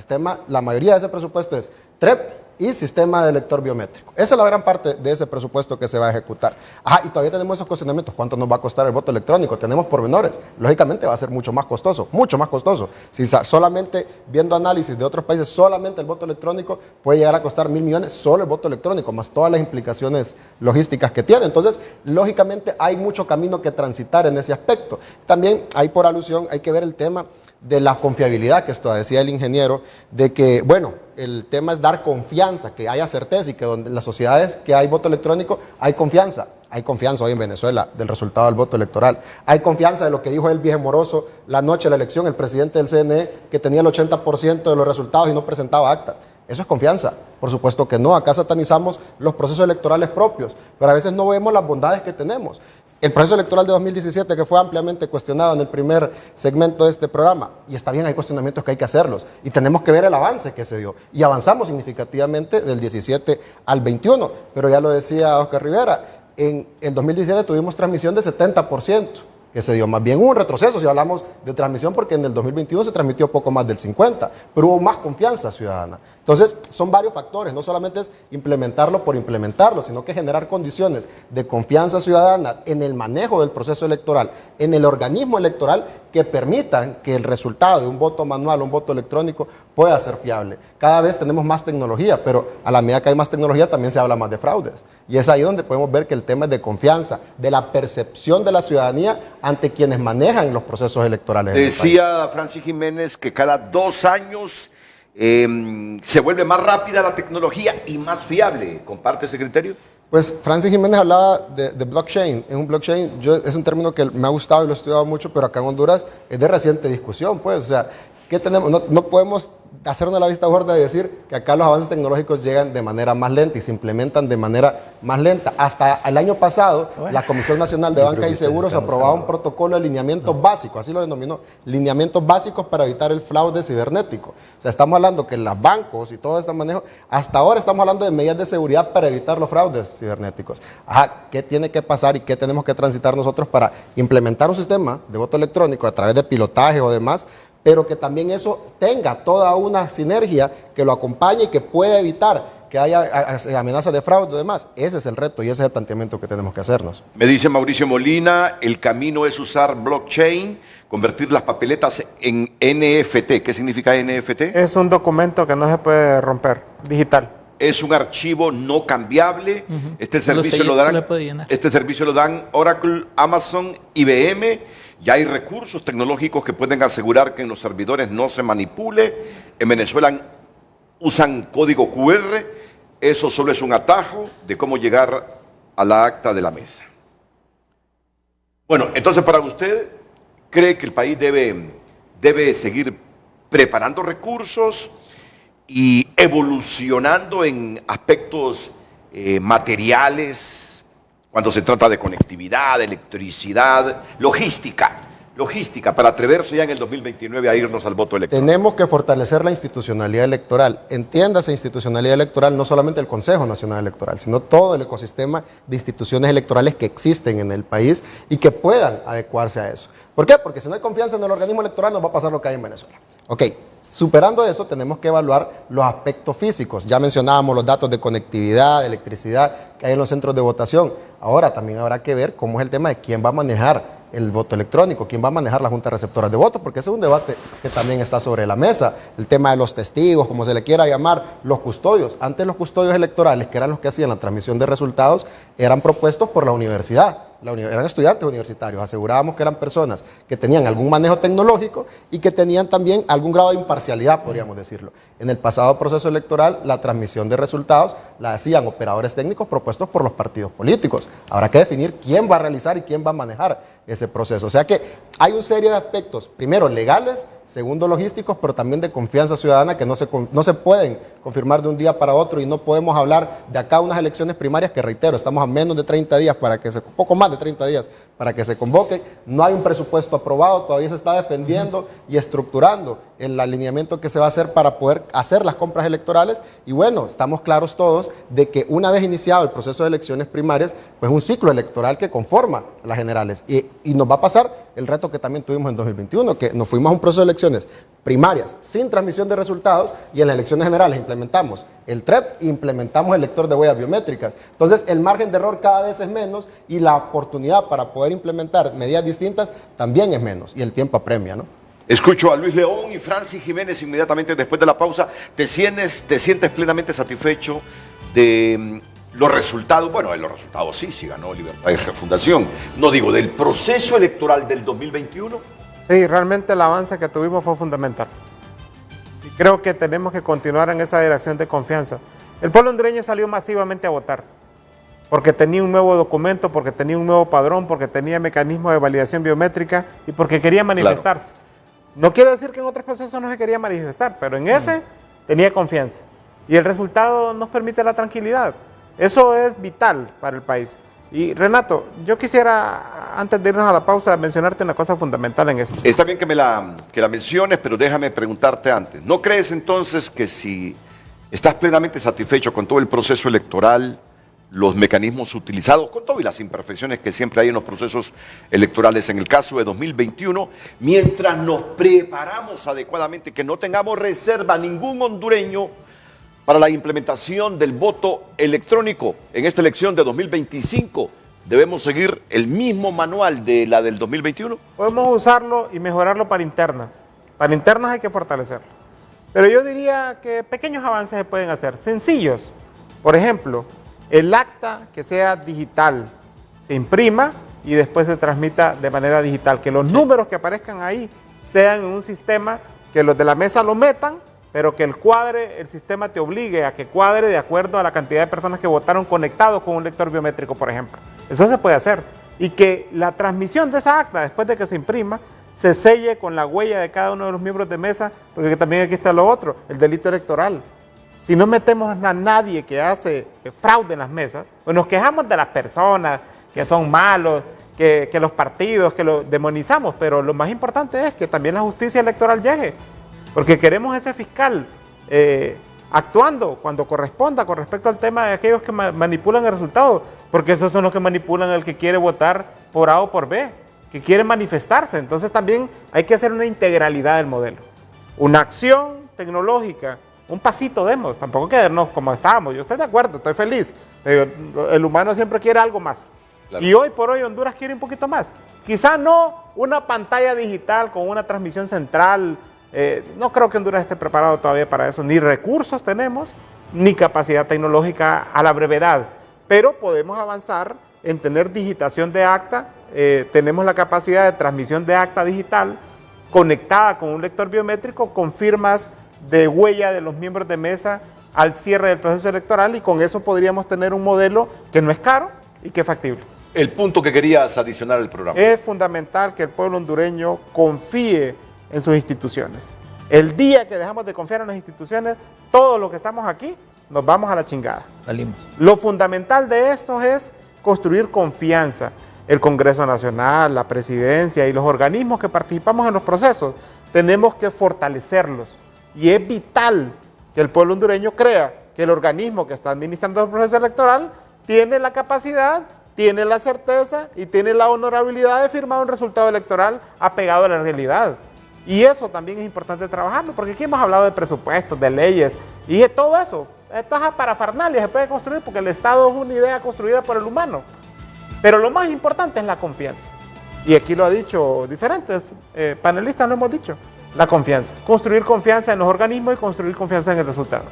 La mayoría de ese presupuesto es TREP y sistema de lector biométrico. Esa es la gran parte de ese presupuesto que se va a ejecutar. Ajá, y todavía tenemos esos cuestionamientos. ¿Cuánto nos va a costar el voto electrónico? Tenemos pormenores. Lógicamente va a ser mucho más costoso, mucho más costoso. Si solamente viendo análisis de otros países, solamente el voto electrónico puede llegar a costar 1.000 millones, solo el voto electrónico, más todas las implicaciones logísticas que tiene. Entonces, lógicamente hay mucho camino que transitar en ese aspecto. También hay por alusión, hay que ver el tema de la confiabilidad, que esto decía el ingeniero, de que, bueno, el tema es dar confianza, que haya certeza y que donde en las sociedades que hay voto electrónico hay confianza. Hay confianza hoy en Venezuela del resultado del voto electoral. Hay confianza de lo que dijo el viejo Moroso la noche de la elección, el presidente del CNE, que tenía el 80% de los resultados y no presentaba actas. Eso es confianza. Por supuesto que no. Acá satanizamos los procesos electorales propios, pero a veces no vemos las bondades que tenemos. El proceso electoral de 2017, que fue ampliamente cuestionado en el primer segmento de este programa, y está bien, hay cuestionamientos que hay que hacerlos, y tenemos que ver el avance que se dio, y avanzamos significativamente del 17 al 21, pero ya lo decía Oscar Rivera, en el 2017 tuvimos transmisión de 70%, que se dio más bien un retroceso si hablamos de transmisión, porque en el 2021 se transmitió poco más del 50%, pero hubo más confianza ciudadana. Entonces, son varios factores, no solamente es implementarlo por implementarlo, sino que generar condiciones de confianza ciudadana en el manejo del proceso electoral, en el organismo electoral, que permitan que el resultado de un voto manual o un voto electrónico pueda ser fiable. Cada vez tenemos más tecnología, pero a la medida que hay más tecnología también se habla más de fraudes. Y es ahí donde podemos ver que el tema es de confianza, de la percepción de la ciudadanía ante quienes manejan los procesos electorales. Decía Francis Jiménez que cada 2 años se vuelve más rápida la tecnología y más fiable. ¿Comparte ese criterio? Pues Francis Jiménez hablaba de blockchain. En un blockchain, es un término que me ha gustado y lo he estudiado mucho, pero acá en Honduras es de reciente discusión, pues. O sea, ¿qué tenemos? No podemos hacernos la vista gorda de decir que acá los avances tecnológicos llegan de manera más lenta y se implementan de manera más lenta. Hasta el año pasado, la Comisión Nacional de Banca y Seguros aprobaba un protocolo de lineamientos básicos, así lo denominó, lineamientos básicos para evitar el fraude cibernético. O sea, estamos hablando que los bancos y todo este manejo, hasta ahora estamos hablando de medidas de seguridad para evitar los fraudes cibernéticos. Ajá, ¿qué tiene que pasar y qué tenemos que transitar nosotros para implementar un sistema de voto electrónico a través de pilotaje o demás, pero que también eso tenga toda una sinergia que lo acompañe y que pueda evitar que haya amenazas de fraude y demás? Ese es el reto y ese es el planteamiento que tenemos que hacernos. Me dice Mauricio Molina, el camino es usar blockchain, convertir las papeletas en NFT. ¿Qué significa NFT? Es un documento que no se puede romper, digital. Es un archivo no cambiable. Este servicio lo dan Oracle, Amazon, IBM. Ya hay recursos tecnológicos que pueden asegurar que en los servidores no se manipule. En Venezuela usan código QR. Eso solo es un atajo de cómo llegar a la acta de la mesa. Bueno, entonces para usted, ¿cree que el país debe seguir preparando recursos y evolucionando en aspectos materiales, cuando se trata de conectividad, electricidad, logística, para atreverse ya en el 2029 a irnos al voto electoral? Tenemos que fortalecer la institucionalidad electoral. Entiéndase institucionalidad electoral, no solamente el Consejo Nacional Electoral, sino todo el ecosistema de instituciones electorales que existen en el país y que puedan adecuarse a eso. ¿Por qué? Porque si no hay confianza en el organismo electoral, nos va a pasar lo que hay en Venezuela. Ok, superando eso, tenemos que evaluar los aspectos físicos. Ya mencionábamos los datos de conectividad, de electricidad que hay en los centros de votación. Ahora también habrá que ver cómo es el tema de quién va a manejar el voto electrónico, quién va a manejar la Junta Receptora de Votos, porque ese es un debate que también está sobre la mesa. El tema de los testigos, como se le quiera llamar, los custodios. Antes los custodios electorales, que eran los que hacían la transmisión de resultados, eran propuestos por la universidad. Eran estudiantes universitarios, asegurábamos que eran personas que tenían algún manejo tecnológico y que tenían también algún grado de imparcialidad, podríamos decirlo. En el pasado proceso electoral, la transmisión de resultados la hacían operadores técnicos propuestos por los partidos políticos. Habrá que definir quién va a realizar y quién va a manejar ese proceso. O sea que hay un serie de aspectos, primero legales, segundo logísticos, pero también de confianza ciudadana que no se pueden confirmar de un día para otro y no podemos hablar de acá unas elecciones primarias que, reitero, estamos a menos de 30 días para que poco más de 30 días para que se convoquen. No hay un presupuesto aprobado, todavía se está defendiendo y estructurando el alineamiento que se va a hacer para poder hacer las compras electorales. Y bueno, estamos claros todos de que una vez iniciado el proceso de elecciones primarias, pues un ciclo electoral que conforma a las generales. Y nos va a pasar el reto que también tuvimos en 2021, que nos fuimos a un proceso de elecciones primarias sin transmisión de resultados y en las elecciones generales implementamos el TREP, implementamos el lector de huellas biométricas. Entonces el margen de error cada vez es menos y la oportunidad para poder implementar medidas distintas también es menos y el tiempo apremia, ¿no? Escucho a Luis León y Francis Jiménez inmediatamente después de la pausa. ¿Te sientes plenamente satisfecho de los resultados? Bueno, de los resultados sí ganó Libertad y Refundación. No digo, del proceso electoral del 2021. Sí, realmente el avance que tuvimos fue fundamental. Y creo que tenemos que continuar en esa dirección de confianza. El pueblo hondureño salió masivamente a votar, porque tenía un nuevo documento, porque tenía un nuevo padrón, porque tenía mecanismos de validación biométrica y porque quería manifestarse. Claro. No quiere decir que en otros procesos no se quería manifestar, pero en ese tenía confianza. Y el resultado nos permite la tranquilidad. Eso es vital para el país. Y Renato, yo quisiera, antes de irnos a la pausa, mencionarte una cosa fundamental en esto. Está bien que la menciones, pero déjame preguntarte antes. ¿No crees entonces que si estás plenamente satisfecho con todo el proceso electoral, los mecanismos utilizados, con todas las imperfecciones que siempre hay en los procesos electorales, en el caso de 2021, mientras nos preparamos adecuadamente, que no tengamos reserva ningún hondureño para la implementación del voto electrónico en esta elección de 2025, debemos seguir el mismo manual de la del 2021? Podemos usarlo y mejorarlo para internas. Para internas hay que fortalecerlo. Pero yo diría que pequeños avances se pueden hacer, sencillos. Por ejemplo, el acta que sea digital, se imprima y después se transmita de manera digital. Que los números que aparezcan ahí sean en un sistema que los de la mesa lo metan, pero que el sistema te obligue a que cuadre de acuerdo a la cantidad de personas que votaron conectados con un lector biométrico, por ejemplo. Eso se puede hacer. Y que la transmisión de esa acta, después de que se imprima, se selle con la huella de cada uno de los miembros de mesa, porque también aquí está lo otro, el delito electoral. Si no metemos a nadie que hace fraude en las mesas, pues nos quejamos de las personas que son malos, que los partidos, que lo demonizamos, pero lo más importante es que también la justicia electoral llegue, porque queremos ese fiscal actuando cuando corresponda con respecto al tema de aquellos que manipulan el resultado, porque esos son los que manipulan al que quiere votar por A o por B, que quiere manifestarse. Entonces también hay que hacer una integralidad del modelo, una acción tecnológica, un pasito demos, tampoco quedarnos como estábamos. Yo estoy de acuerdo, estoy feliz, pero el humano siempre quiere algo más. Claro. Y hoy por hoy Honduras quiere un poquito más. Quizá no una pantalla digital con una transmisión central. No creo que Honduras esté preparado todavía para eso. Ni recursos tenemos, ni capacidad tecnológica a la brevedad. Pero podemos avanzar en tener digitación de acta. Tenemos la capacidad de transmisión de acta digital conectada con un lector biométrico con firmas de huella de los miembros de mesa al cierre del proceso electoral, y con eso podríamos tener un modelo que no es caro y que es factible. El punto que querías adicionar al programa. Es fundamental que el pueblo hondureño confíe en sus instituciones. El día que dejamos de confiar en las instituciones, todos los que estamos aquí nos vamos a la chingada. Salimos. Lo fundamental de esto es construir confianza. El Congreso Nacional, la Presidencia y los organismos que participamos en los procesos, tenemos que fortalecerlos. Y es vital que el pueblo hondureño crea que el organismo que está administrando el proceso electoral tiene la capacidad, tiene la certeza y tiene la honorabilidad de firmar un resultado electoral apegado a la realidad. Y eso también es importante trabajarlo, porque aquí hemos hablado de presupuestos, de leyes, y de todo eso. Estas parafernalia se puede construir porque el Estado es una idea construida por el humano. Pero lo más importante es la confianza. Y aquí lo ha dicho diferentes panelistas, lo hemos dicho. La confianza. Construir confianza en los organismos y construir confianza en el resultado.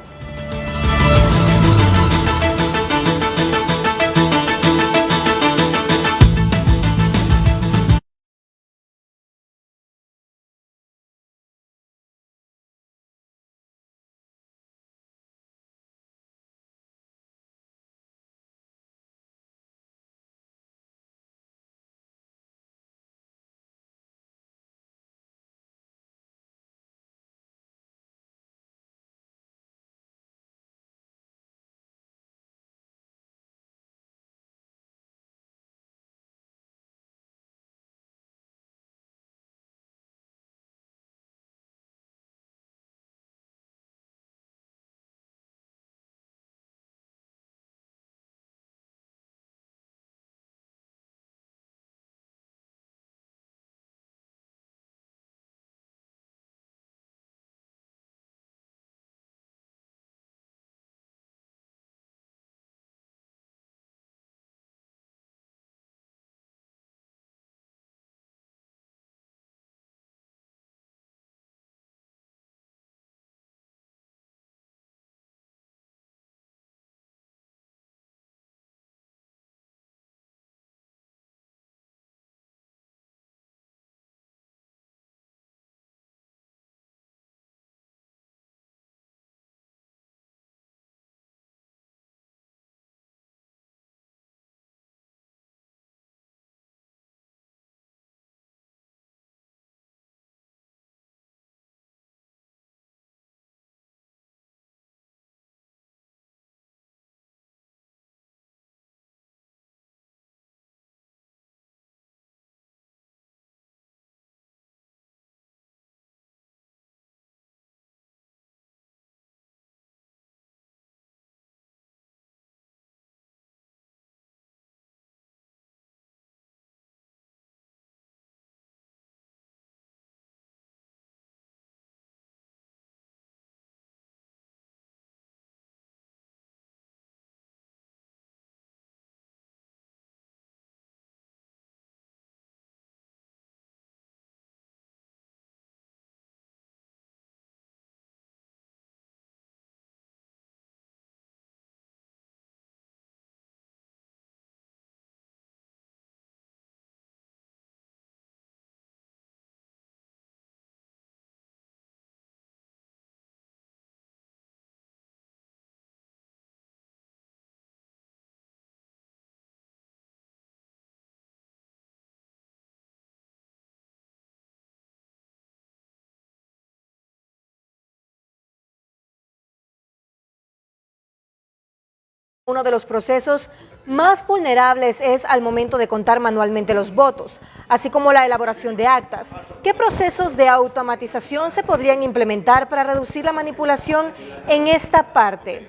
Uno de los procesos más vulnerables es al momento de contar manualmente los votos, así como la elaboración de actas. ¿Qué procesos de automatización se podrían implementar para reducir la manipulación en esta parte?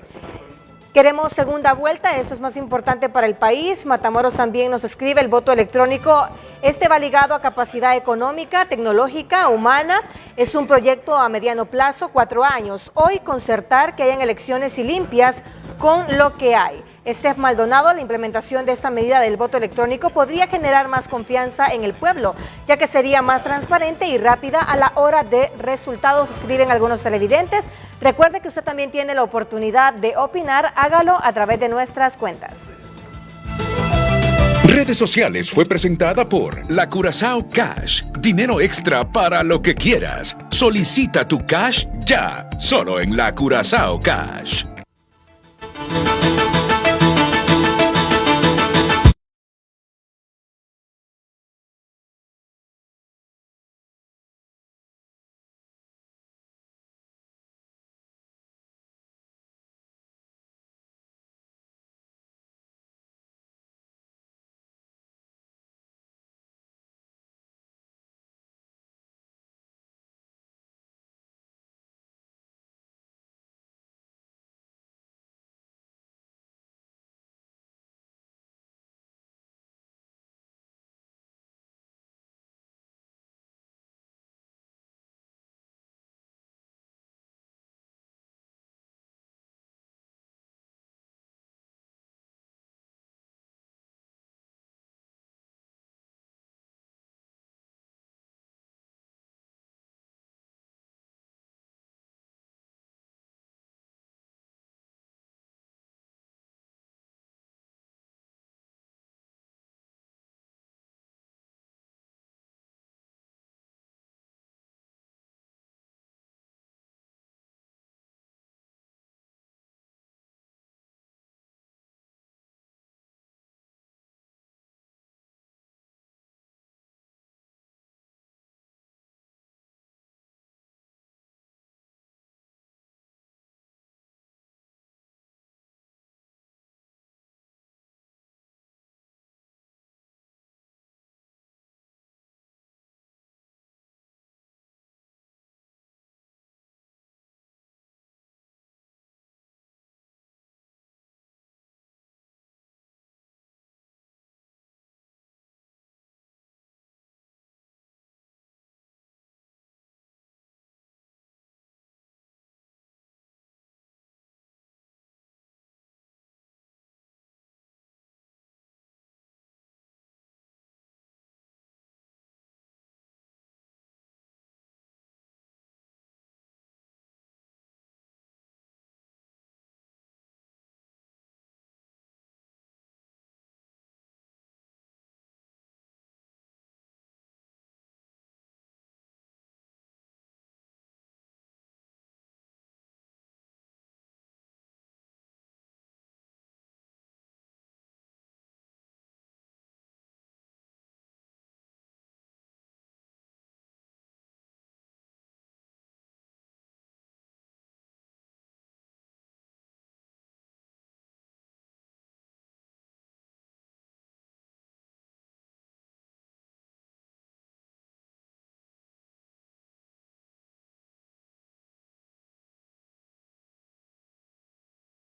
Queremos segunda vuelta, eso es más importante para el país. Matamoros también nos escribe: el voto electrónico, va ligado a capacidad económica, tecnológica, humana. Es un proyecto a mediano plazo, 4 años. Hoy concertar que hayan elecciones y limpias con lo que hay. Estef Maldonado: la implementación de esta medida del voto electrónico podría generar más confianza en el pueblo, ya que sería más transparente y rápida a la hora de resultados, escriben algunos televidentes. Recuerde que usted también tiene la oportunidad de opinar, hágalo a través de nuestras cuentas. Redes sociales fue presentada por la Curazao Cash. Dinero extra para lo que quieras. Solicita tu cash ya, solo en la Curazao Cash.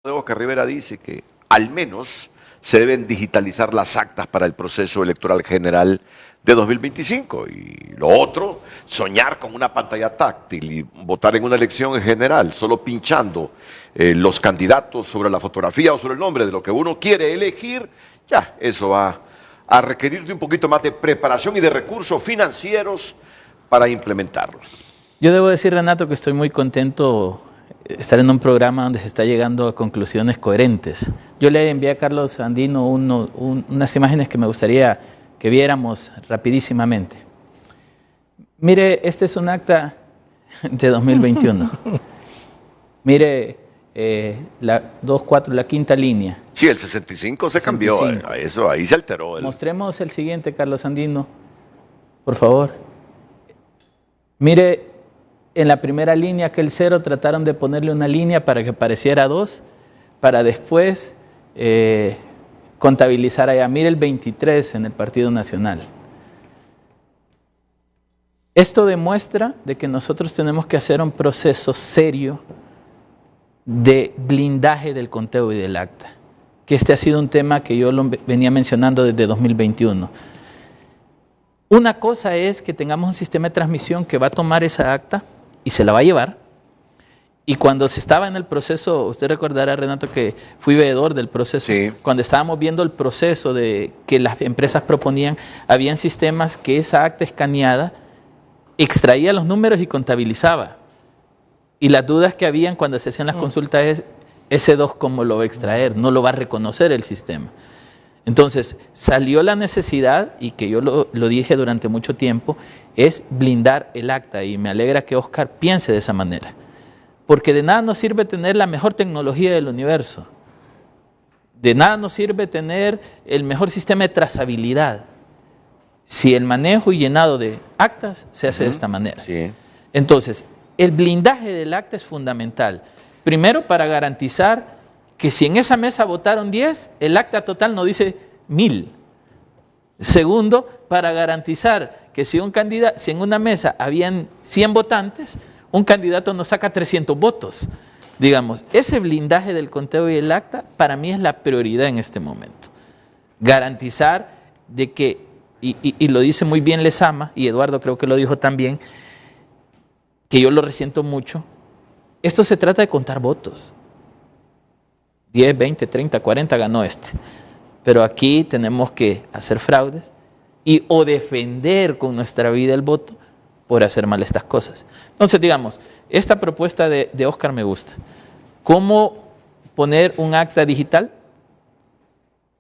Oscar Rivera dice que al menos se deben digitalizar las actas para el proceso electoral general de 2025. Y lo otro, soñar con una pantalla táctil y votar en una elección en general, solo pinchando los candidatos sobre la fotografía o sobre el nombre de lo que uno quiere elegir, ya, eso va a requerir de un poquito más de preparación y de recursos financieros para implementarlos. Yo debo decir, Renato, que estoy muy contento estar en un programa donde se está llegando a conclusiones coherentes. Yo le envié a Carlos Andino unas imágenes que me gustaría que viéramos rapidísimamente. Mire, este es un acta de 2021. Mire, la 2.4, la quinta línea. Sí, el 65 se cambió, eso ahí se alteró. Mostremos el siguiente, Carlos Andino, por favor. Mire, en la primera línea, aquel 0, trataron de ponerle una línea para que pareciera 2, para después contabilizar a Yamir el 23 en el Partido Nacional. Esto demuestra de que nosotros tenemos que hacer un proceso serio de blindaje del conteo y del acta, que este ha sido un tema que yo lo venía mencionando desde 2021. Una cosa es que tengamos un sistema de transmisión que va a tomar esa acta y se la va a llevar, y cuando se estaba en el proceso, usted recordará, Renato, que fui veedor del proceso, sí. Cuando estábamos viendo el proceso de que las empresas proponían, habían sistemas que esa acta escaneada extraía los números y contabilizaba. Y las dudas que habían cuando se hacían las consultas es, ese 2 ¿cómo lo va a extraer? No lo va a reconocer el sistema. Entonces, salió la necesidad, y que yo lo dije durante mucho tiempo, es blindar el acta, y me alegra que Oscar piense de esa manera. Porque de nada nos sirve tener la mejor tecnología del universo. De nada nos sirve tener el mejor sistema de trazabilidad si el manejo y llenado de actas se hace de esta manera. Sí. Entonces, el blindaje del acta es fundamental. Primero, para garantizar que si en esa mesa votaron 10, el acta total no dice 1000. Segundo, para garantizar que si en una mesa habían 100 votantes, un candidato no saca 300 votos. Digamos, ese blindaje del conteo y el acta para mí es la prioridad en este momento. Garantizar de que, y lo dice muy bien Lezama, y Eduardo creo que lo dijo también, que yo lo resiento mucho, esto se trata de contar votos. 10, 20, 30, 40 ganó este. Pero aquí tenemos que hacer fraudes o defender con nuestra vida el voto por hacer mal estas cosas. Entonces, digamos, esta propuesta de Oscar me gusta. ¿Cómo poner un acta digital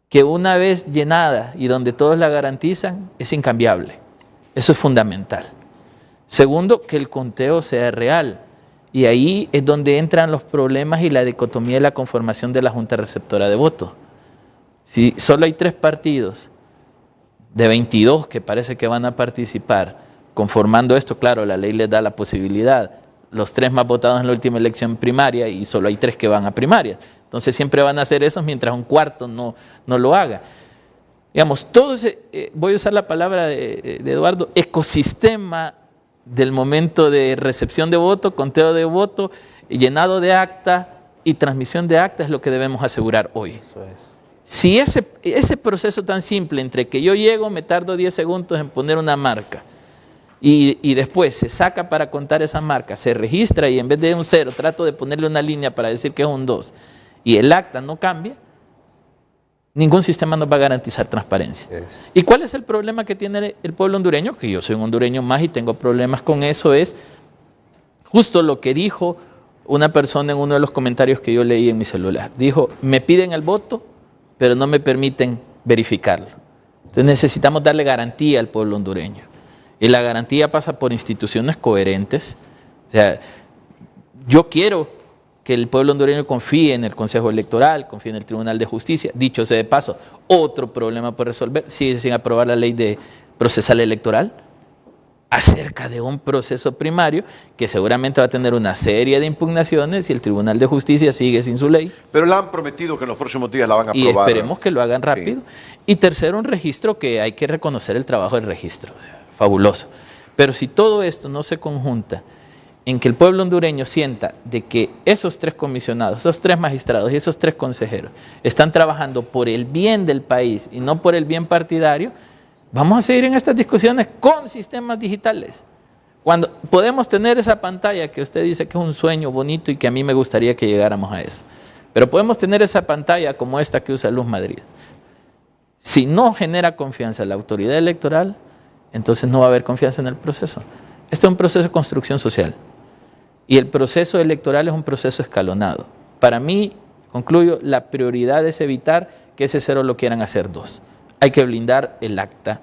que una vez llenada y donde todos la garantizan es incambiable? Eso es fundamental. Segundo, que el conteo sea real. Y ahí es donde entran los problemas y la dicotomía de la conformación de la Junta Receptora de Votos. Si solo hay 3 partidos de 22 que parece que van a participar conformando esto, claro, la ley les da la posibilidad, los 3 más votados en la última elección primaria, y solo hay 3 que van a primarias. Entonces siempre van a hacer esos mientras un cuarto no lo haga. Digamos, todo ese, voy a usar la palabra de Eduardo, ecosistema del momento de recepción de voto, conteo de voto, llenado de acta y transmisión de acta es lo que debemos asegurar hoy. Eso es. Si ese proceso tan simple entre que yo llego, me tardo 10 segundos en poner una marca y después se saca para contar esa marca, se registra y en vez de un 0 trato de ponerle una línea para decir que es un 2 y el acta no cambia, ningún sistema nos va a garantizar transparencia. ¿Y cuál es el problema que tiene el pueblo hondureño? Que yo soy un hondureño más y tengo problemas con eso, es justo lo que dijo una persona en uno de los comentarios que yo leí en mi celular. Dijo, me piden el voto, pero no me permiten verificarlo. Entonces necesitamos darle garantía al pueblo hondureño. Y la garantía pasa por instituciones coherentes. O sea, yo quiero que el pueblo hondureño confíe en el Consejo Electoral, confíe en el Tribunal de Justicia. Dicho sea de paso, otro problema por resolver, sigue sin aprobar la ley procesal electoral acerca de un proceso primario que seguramente va a tener una serie de impugnaciones y el Tribunal de Justicia sigue sin su ley. Pero le han prometido que en los próximos días la van a aprobar. Y esperemos que lo hagan rápido. Sí. Y tercero, un registro que hay que reconocer el trabajo del registro. O sea, fabuloso. Pero si todo esto no se conjunta en que el pueblo hondureño sienta de que esos 3 comisionados, esos 3 magistrados y esos 3 consejeros están trabajando por el bien del país y no por el bien partidario, vamos a seguir en estas discusiones con sistemas digitales. Cuando podemos tener esa pantalla que usted dice que es un sueño bonito y que a mí me gustaría que llegáramos a eso, pero podemos tener esa pantalla como esta que usa Luz Madrid. Si no genera confianza la autoridad electoral, entonces no va a haber confianza en el proceso. Este es un proceso de construcción social y el proceso electoral es un proceso escalonado. Para mí, concluyo, la prioridad es evitar que ese 0 lo quieran hacer 2. Hay que blindar el acta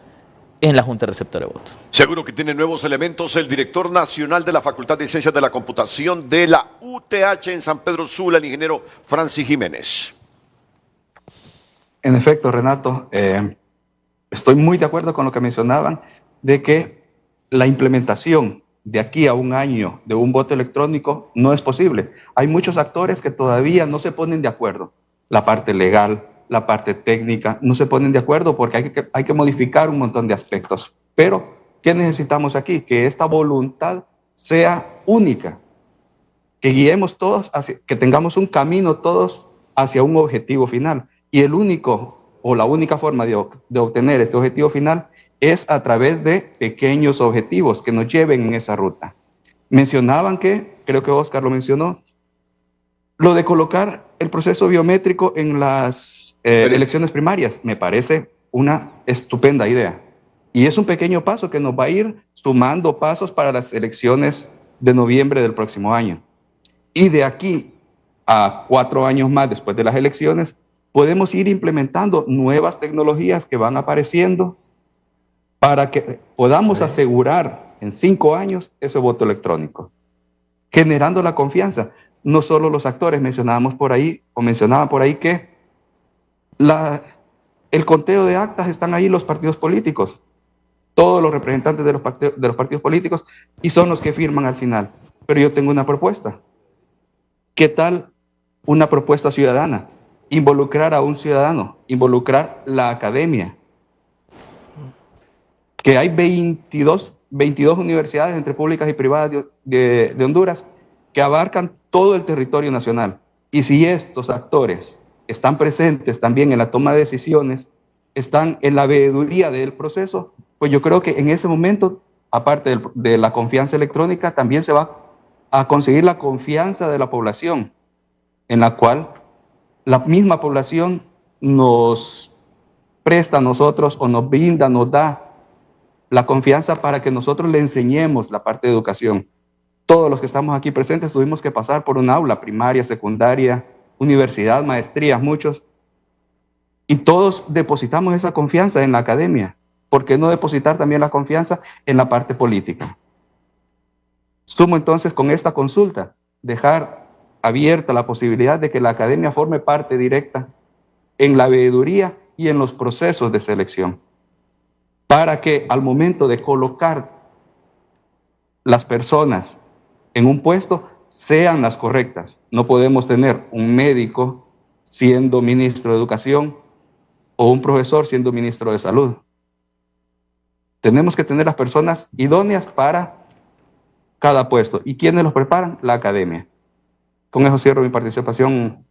en la Junta Receptora de Votos. Seguro que tiene nuevos elementos el director nacional de la Facultad de Ciencias de la Computación de la UTH en San Pedro Sula, el ingeniero Francis Jiménez. En efecto, Renato, estoy muy de acuerdo con lo que mencionaban de que la implementación de aquí a un año de un voto electrónico no es posible. Hay muchos actores que todavía no se ponen de acuerdo. la parte legal, la parte técnica, no se ponen de acuerdo porque hay que modificar un montón de aspectos. Pero, ¿qué necesitamos aquí? Que esta voluntad sea única, que guiemos todos, que tengamos un camino todos hacia un objetivo final. Y el único o la única forma de obtener este objetivo final es a través de pequeños objetivos que nos lleven en esa ruta. Mencionaban que, creo que Oscar lo mencionó, lo de colocar el proceso biométrico en las elecciones primarias, me parece una estupenda idea. Y es un pequeño paso que nos va a ir sumando pasos para las elecciones de noviembre del próximo año. Y de aquí a 4 años más después de las elecciones, podemos ir implementando nuevas tecnologías que van apareciendo para que podamos asegurar en 5 años ese voto electrónico, generando la confianza. No solo los actores, mencionaban por ahí que el conteo de actas están ahí los partidos políticos, todos los representantes de los partidos políticos, y son los que firman al final. Pero yo tengo una propuesta. ¿Qué tal una propuesta ciudadana? Involucrar a un ciudadano, involucrar la academia. Que hay 22 universidades entre públicas y privadas de Honduras que abarcan todo el territorio nacional. Y si estos actores están presentes también en la toma de decisiones, están en la veeduría del proceso, pues yo creo que en ese momento, aparte de la confianza electrónica, también se va a conseguir la confianza de la población, en la cual la misma población nos presta a nosotros o nos brinda, nos da la confianza para que nosotros le enseñemos la parte de educación. Todos los que estamos aquí presentes tuvimos que pasar por un aula, primaria, secundaria, universidad, maestrías, muchos, y todos depositamos esa confianza en la academia. ¿Por qué no depositar también la confianza en la parte política? Sumo entonces con esta consulta, dejar abierta la posibilidad de que la academia forme parte directa en la veeduría y en los procesos de selección, para que al momento de colocar las personas en un puesto sean las correctas. No podemos tener un médico siendo ministro de Educación o un profesor siendo ministro de Salud. Tenemos que tener las personas idóneas para cada puesto. ¿Y quiénes los preparan? La academia. Con eso cierro mi participación.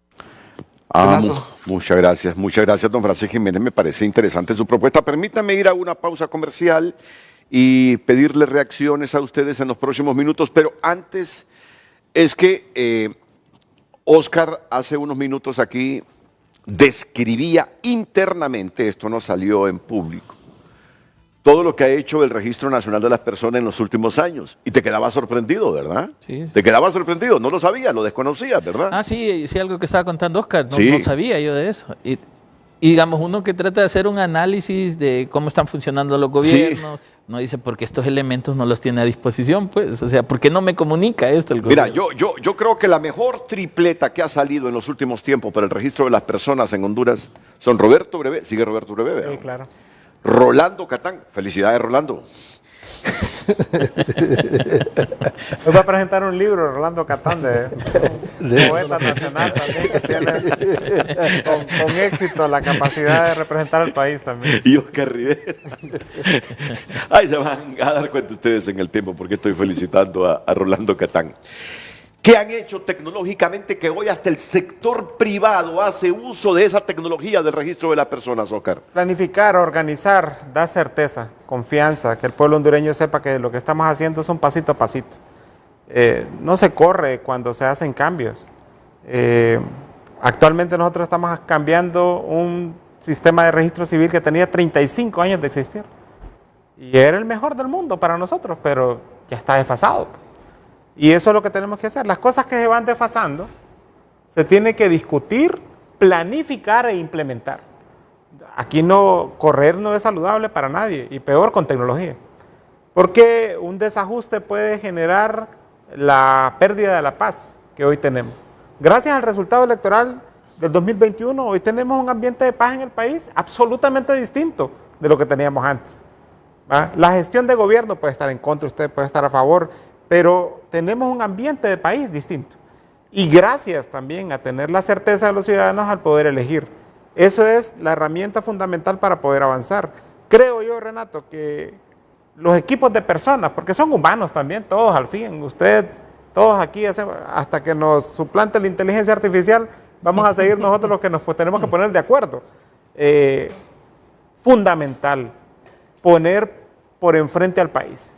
Muchas gracias, don Francisco Jiménez. Me parece interesante su propuesta. Permítame ir a una pausa comercial y pedirle reacciones a ustedes en los próximos minutos, pero antes es que Oscar hace unos minutos aquí describía internamente, esto no salió en público, todo lo que ha hecho el Registro Nacional de las Personas en los últimos años. Y te quedabas sorprendido, ¿verdad? Sí. Te quedabas sorprendido, no lo sabías, lo desconocías, ¿verdad? Ah, sí, algo que estaba contando Oscar, no sabía yo de eso. Y digamos, uno que trata de hacer un análisis de cómo están funcionando los gobiernos, no dice, porque estos elementos no los tiene a disposición, pues, o sea, ¿por qué no me comunica esto el gobierno? Mira, yo creo que la mejor tripleta que ha salido en los últimos tiempos para el registro de las personas en Honduras son Roberto Brevé, sigue Roberto Brevé, ¿no? Sí, claro. Rolando Catán, felicidades Rolando. Hoy va a presentar un libro, Rolando Catán, de poeta nacional también, que tiene con éxito la capacidad de representar al país también. Y Oscar Rivera. Ay, se van a dar cuenta ustedes en el tiempo porque estoy felicitando a Rolando Catán. ¿Qué han hecho tecnológicamente que hoy hasta el sector privado hace uso de esa tecnología del registro de las personas, Oscar? Planificar, organizar, dar certeza, confianza, que el pueblo hondureño sepa que lo que estamos haciendo es un pasito a pasito. No se corre cuando se hacen cambios. Actualmente nosotros estamos cambiando un sistema de registro civil que tenía 35 años de existir. Y era el mejor del mundo para nosotros, pero ya está desfasado. Y eso es lo que tenemos que hacer. Las cosas que se van desfasando se tienen que discutir, planificar e implementar. Aquí correr no es saludable para nadie, y peor con tecnología. Porque un desajuste puede generar la pérdida de la paz que hoy tenemos. Gracias al resultado electoral del 2021, hoy tenemos un ambiente de paz en el país absolutamente distinto de lo que teníamos antes. ¿Va? La gestión de gobierno puede estar en contra, usted puede estar a favor, pero tenemos un ambiente de país distinto. y gracias también a tener la certeza de los ciudadanos al poder elegir. Eso es la herramienta fundamental para poder avanzar. Creo yo, Renato, que los equipos de personas, porque son humanos también, todos al fin, usted, todos aquí, hasta que nos suplante la inteligencia artificial, vamos a seguir nosotros los que nos tenemos que poner de acuerdo. Fundamental, poner por enfrente al país.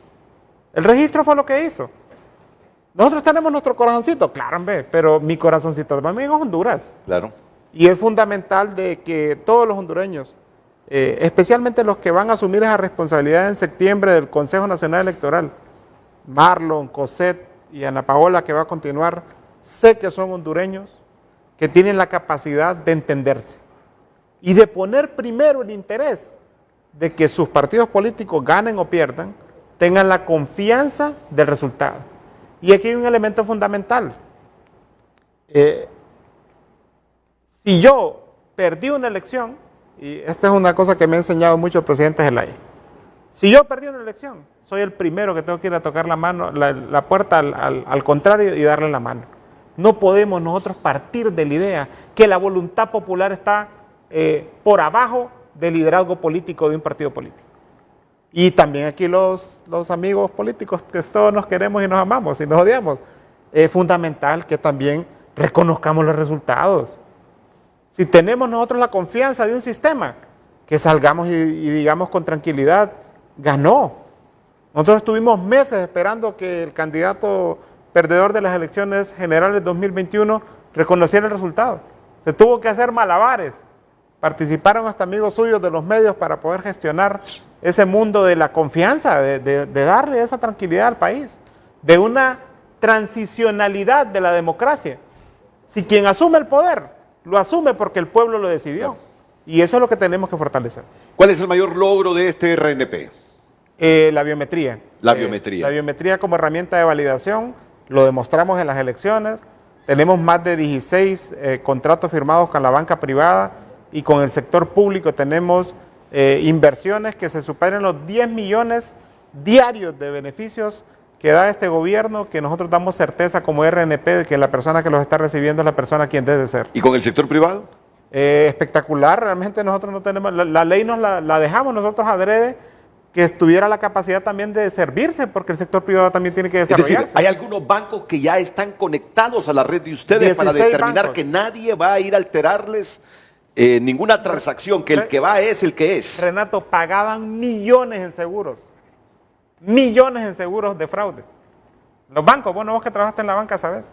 El registro fue lo que hizo. Nosotros tenemos nuestro corazoncito, claro, hombre, pero mi corazoncito también es Honduras. Claro. Y es fundamental de que todos los hondureños, especialmente los que van a asumir esa responsabilidad en septiembre del Consejo Nacional Electoral, Marlon, Cosette y Ana Paola, que va a continuar, sé que son hondureños, que tienen la capacidad de entenderse y de poner primero el interés de que sus partidos políticos ganen o pierdan, tengan la confianza del resultado. Y aquí hay un elemento fundamental. Si yo perdí una elección, y esta es una cosa que me ha enseñado mucho el presidente Zelaya, si yo perdí una elección, soy el primero que tengo que ir a tocar la mano, la puerta al contrario y darle la mano. No podemos nosotros partir de la idea que la voluntad popular está por abajo del liderazgo político de un partido político. Y también aquí los amigos políticos que todos nos queremos y nos amamos y nos odiamos. Es fundamental que también reconozcamos los resultados. Si tenemos nosotros la confianza de un sistema, que salgamos y digamos con tranquilidad, ganó. Nosotros estuvimos meses esperando que el candidato perdedor de las elecciones generales 2021 reconociera el resultado. Se tuvo que hacer malabares. Participaron hasta amigos suyos de los medios para poder gestionar ese mundo de la confianza, de darle esa tranquilidad al país, de una transicionalidad de la democracia. Si quien asume el poder, lo asume porque el pueblo lo decidió. Y eso es lo que tenemos que fortalecer. ¿Cuál es el mayor logro de este RNP? La biometría. La biometría. La biometría como herramienta de validación, lo demostramos en las elecciones. Tenemos más de 16 contratos firmados con la banca privada y con el sector público tenemos inversiones que se superan los 10 millones diarios de beneficios que da este gobierno, que nosotros damos certeza como RNP de que la persona que los está recibiendo es la persona quien debe ser. ¿Y con el sector privado? Espectacular, realmente nosotros no tenemos, la ley nos la dejamos nosotros adrede, que tuviera la capacidad también de servirse, porque el sector privado también tiene que desarrollarse. Es decir, hay algunos bancos que ya están conectados a la red de ustedes para determinar bancos, que nadie va a ir a alterarles ninguna transacción, que el que va es el que es. Renato, pagaban millones en seguros de fraude. Los bancos, bueno, vos que trabajaste en la banca, ¿sabes?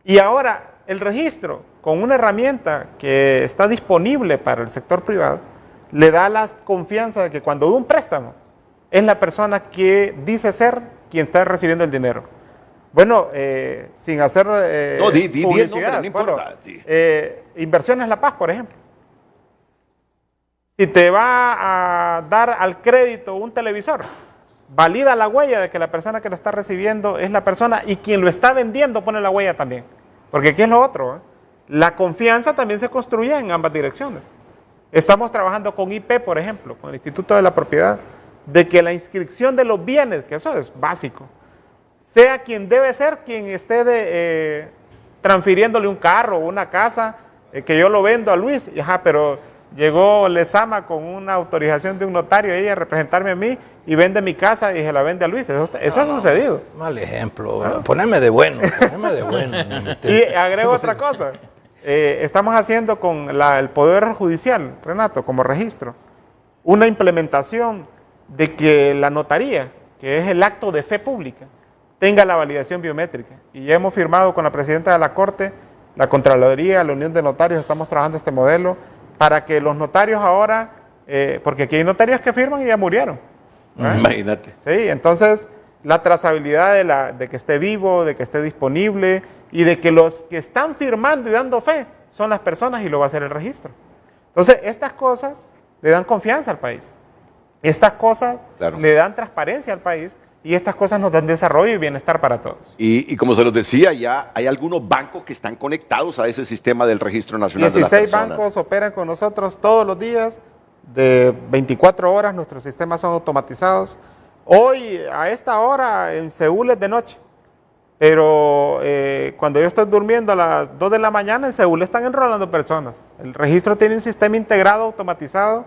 Y ahora el registro, con una herramienta que está disponible para el sector privado, le da la confianza de que cuando da un préstamo, es la persona que dice ser quien está recibiendo el dinero. Bueno, sin hacer publicidad, no importa. Inversiones La Paz, por ejemplo. Si te va a dar al crédito un televisor, valida la huella de que la persona que lo está recibiendo es la persona y quien lo está vendiendo pone la huella también. Porque aquí es lo otro, la confianza también se construye en ambas direcciones. Estamos trabajando con IP, por ejemplo, con el Instituto de la Propiedad, de que la inscripción de los bienes, que eso es básico, sea quien debe ser quien esté transfiriéndole un carro o una casa, que yo lo vendo a Luis, pero llegó Lezama con una autorización de un notario ella a representarme a mí y vende mi casa y se la vende a Luis. Eso ha sucedido. Mal ejemplo. Poneme de bueno. Y agrego otra cosa. Estamos haciendo con el Poder Judicial, Renato, como registro, una implementación de que la notaría, que es el acto de fe pública, tenga la validación biométrica. Y ya hemos firmado con la presidenta de la Corte, la Contraloría, la Unión de Notarios, estamos trabajando este modelo para que los notarios ahora, porque aquí hay notarios que firman y ya murieron. Imagínate. Sí, entonces la trazabilidad de que esté vivo, de que esté disponible y de que los que están firmando y dando fe son las personas y lo va a hacer el registro. Entonces, estas cosas le dan confianza al país. Estas cosas le dan transparencia al país y estas cosas nos dan desarrollo y bienestar para todos. Y como se los decía, ya hay algunos bancos que están conectados a ese sistema del Registro Nacional de las Personas. 16 bancos operan con nosotros todos los días, de 24 horas, nuestros sistemas son automatizados. Hoy, a esta hora, en Seúl es de noche, pero cuando yo estoy durmiendo a las 2 de la mañana, en Seúl están enrolando personas. El registro tiene un sistema integrado, automatizado.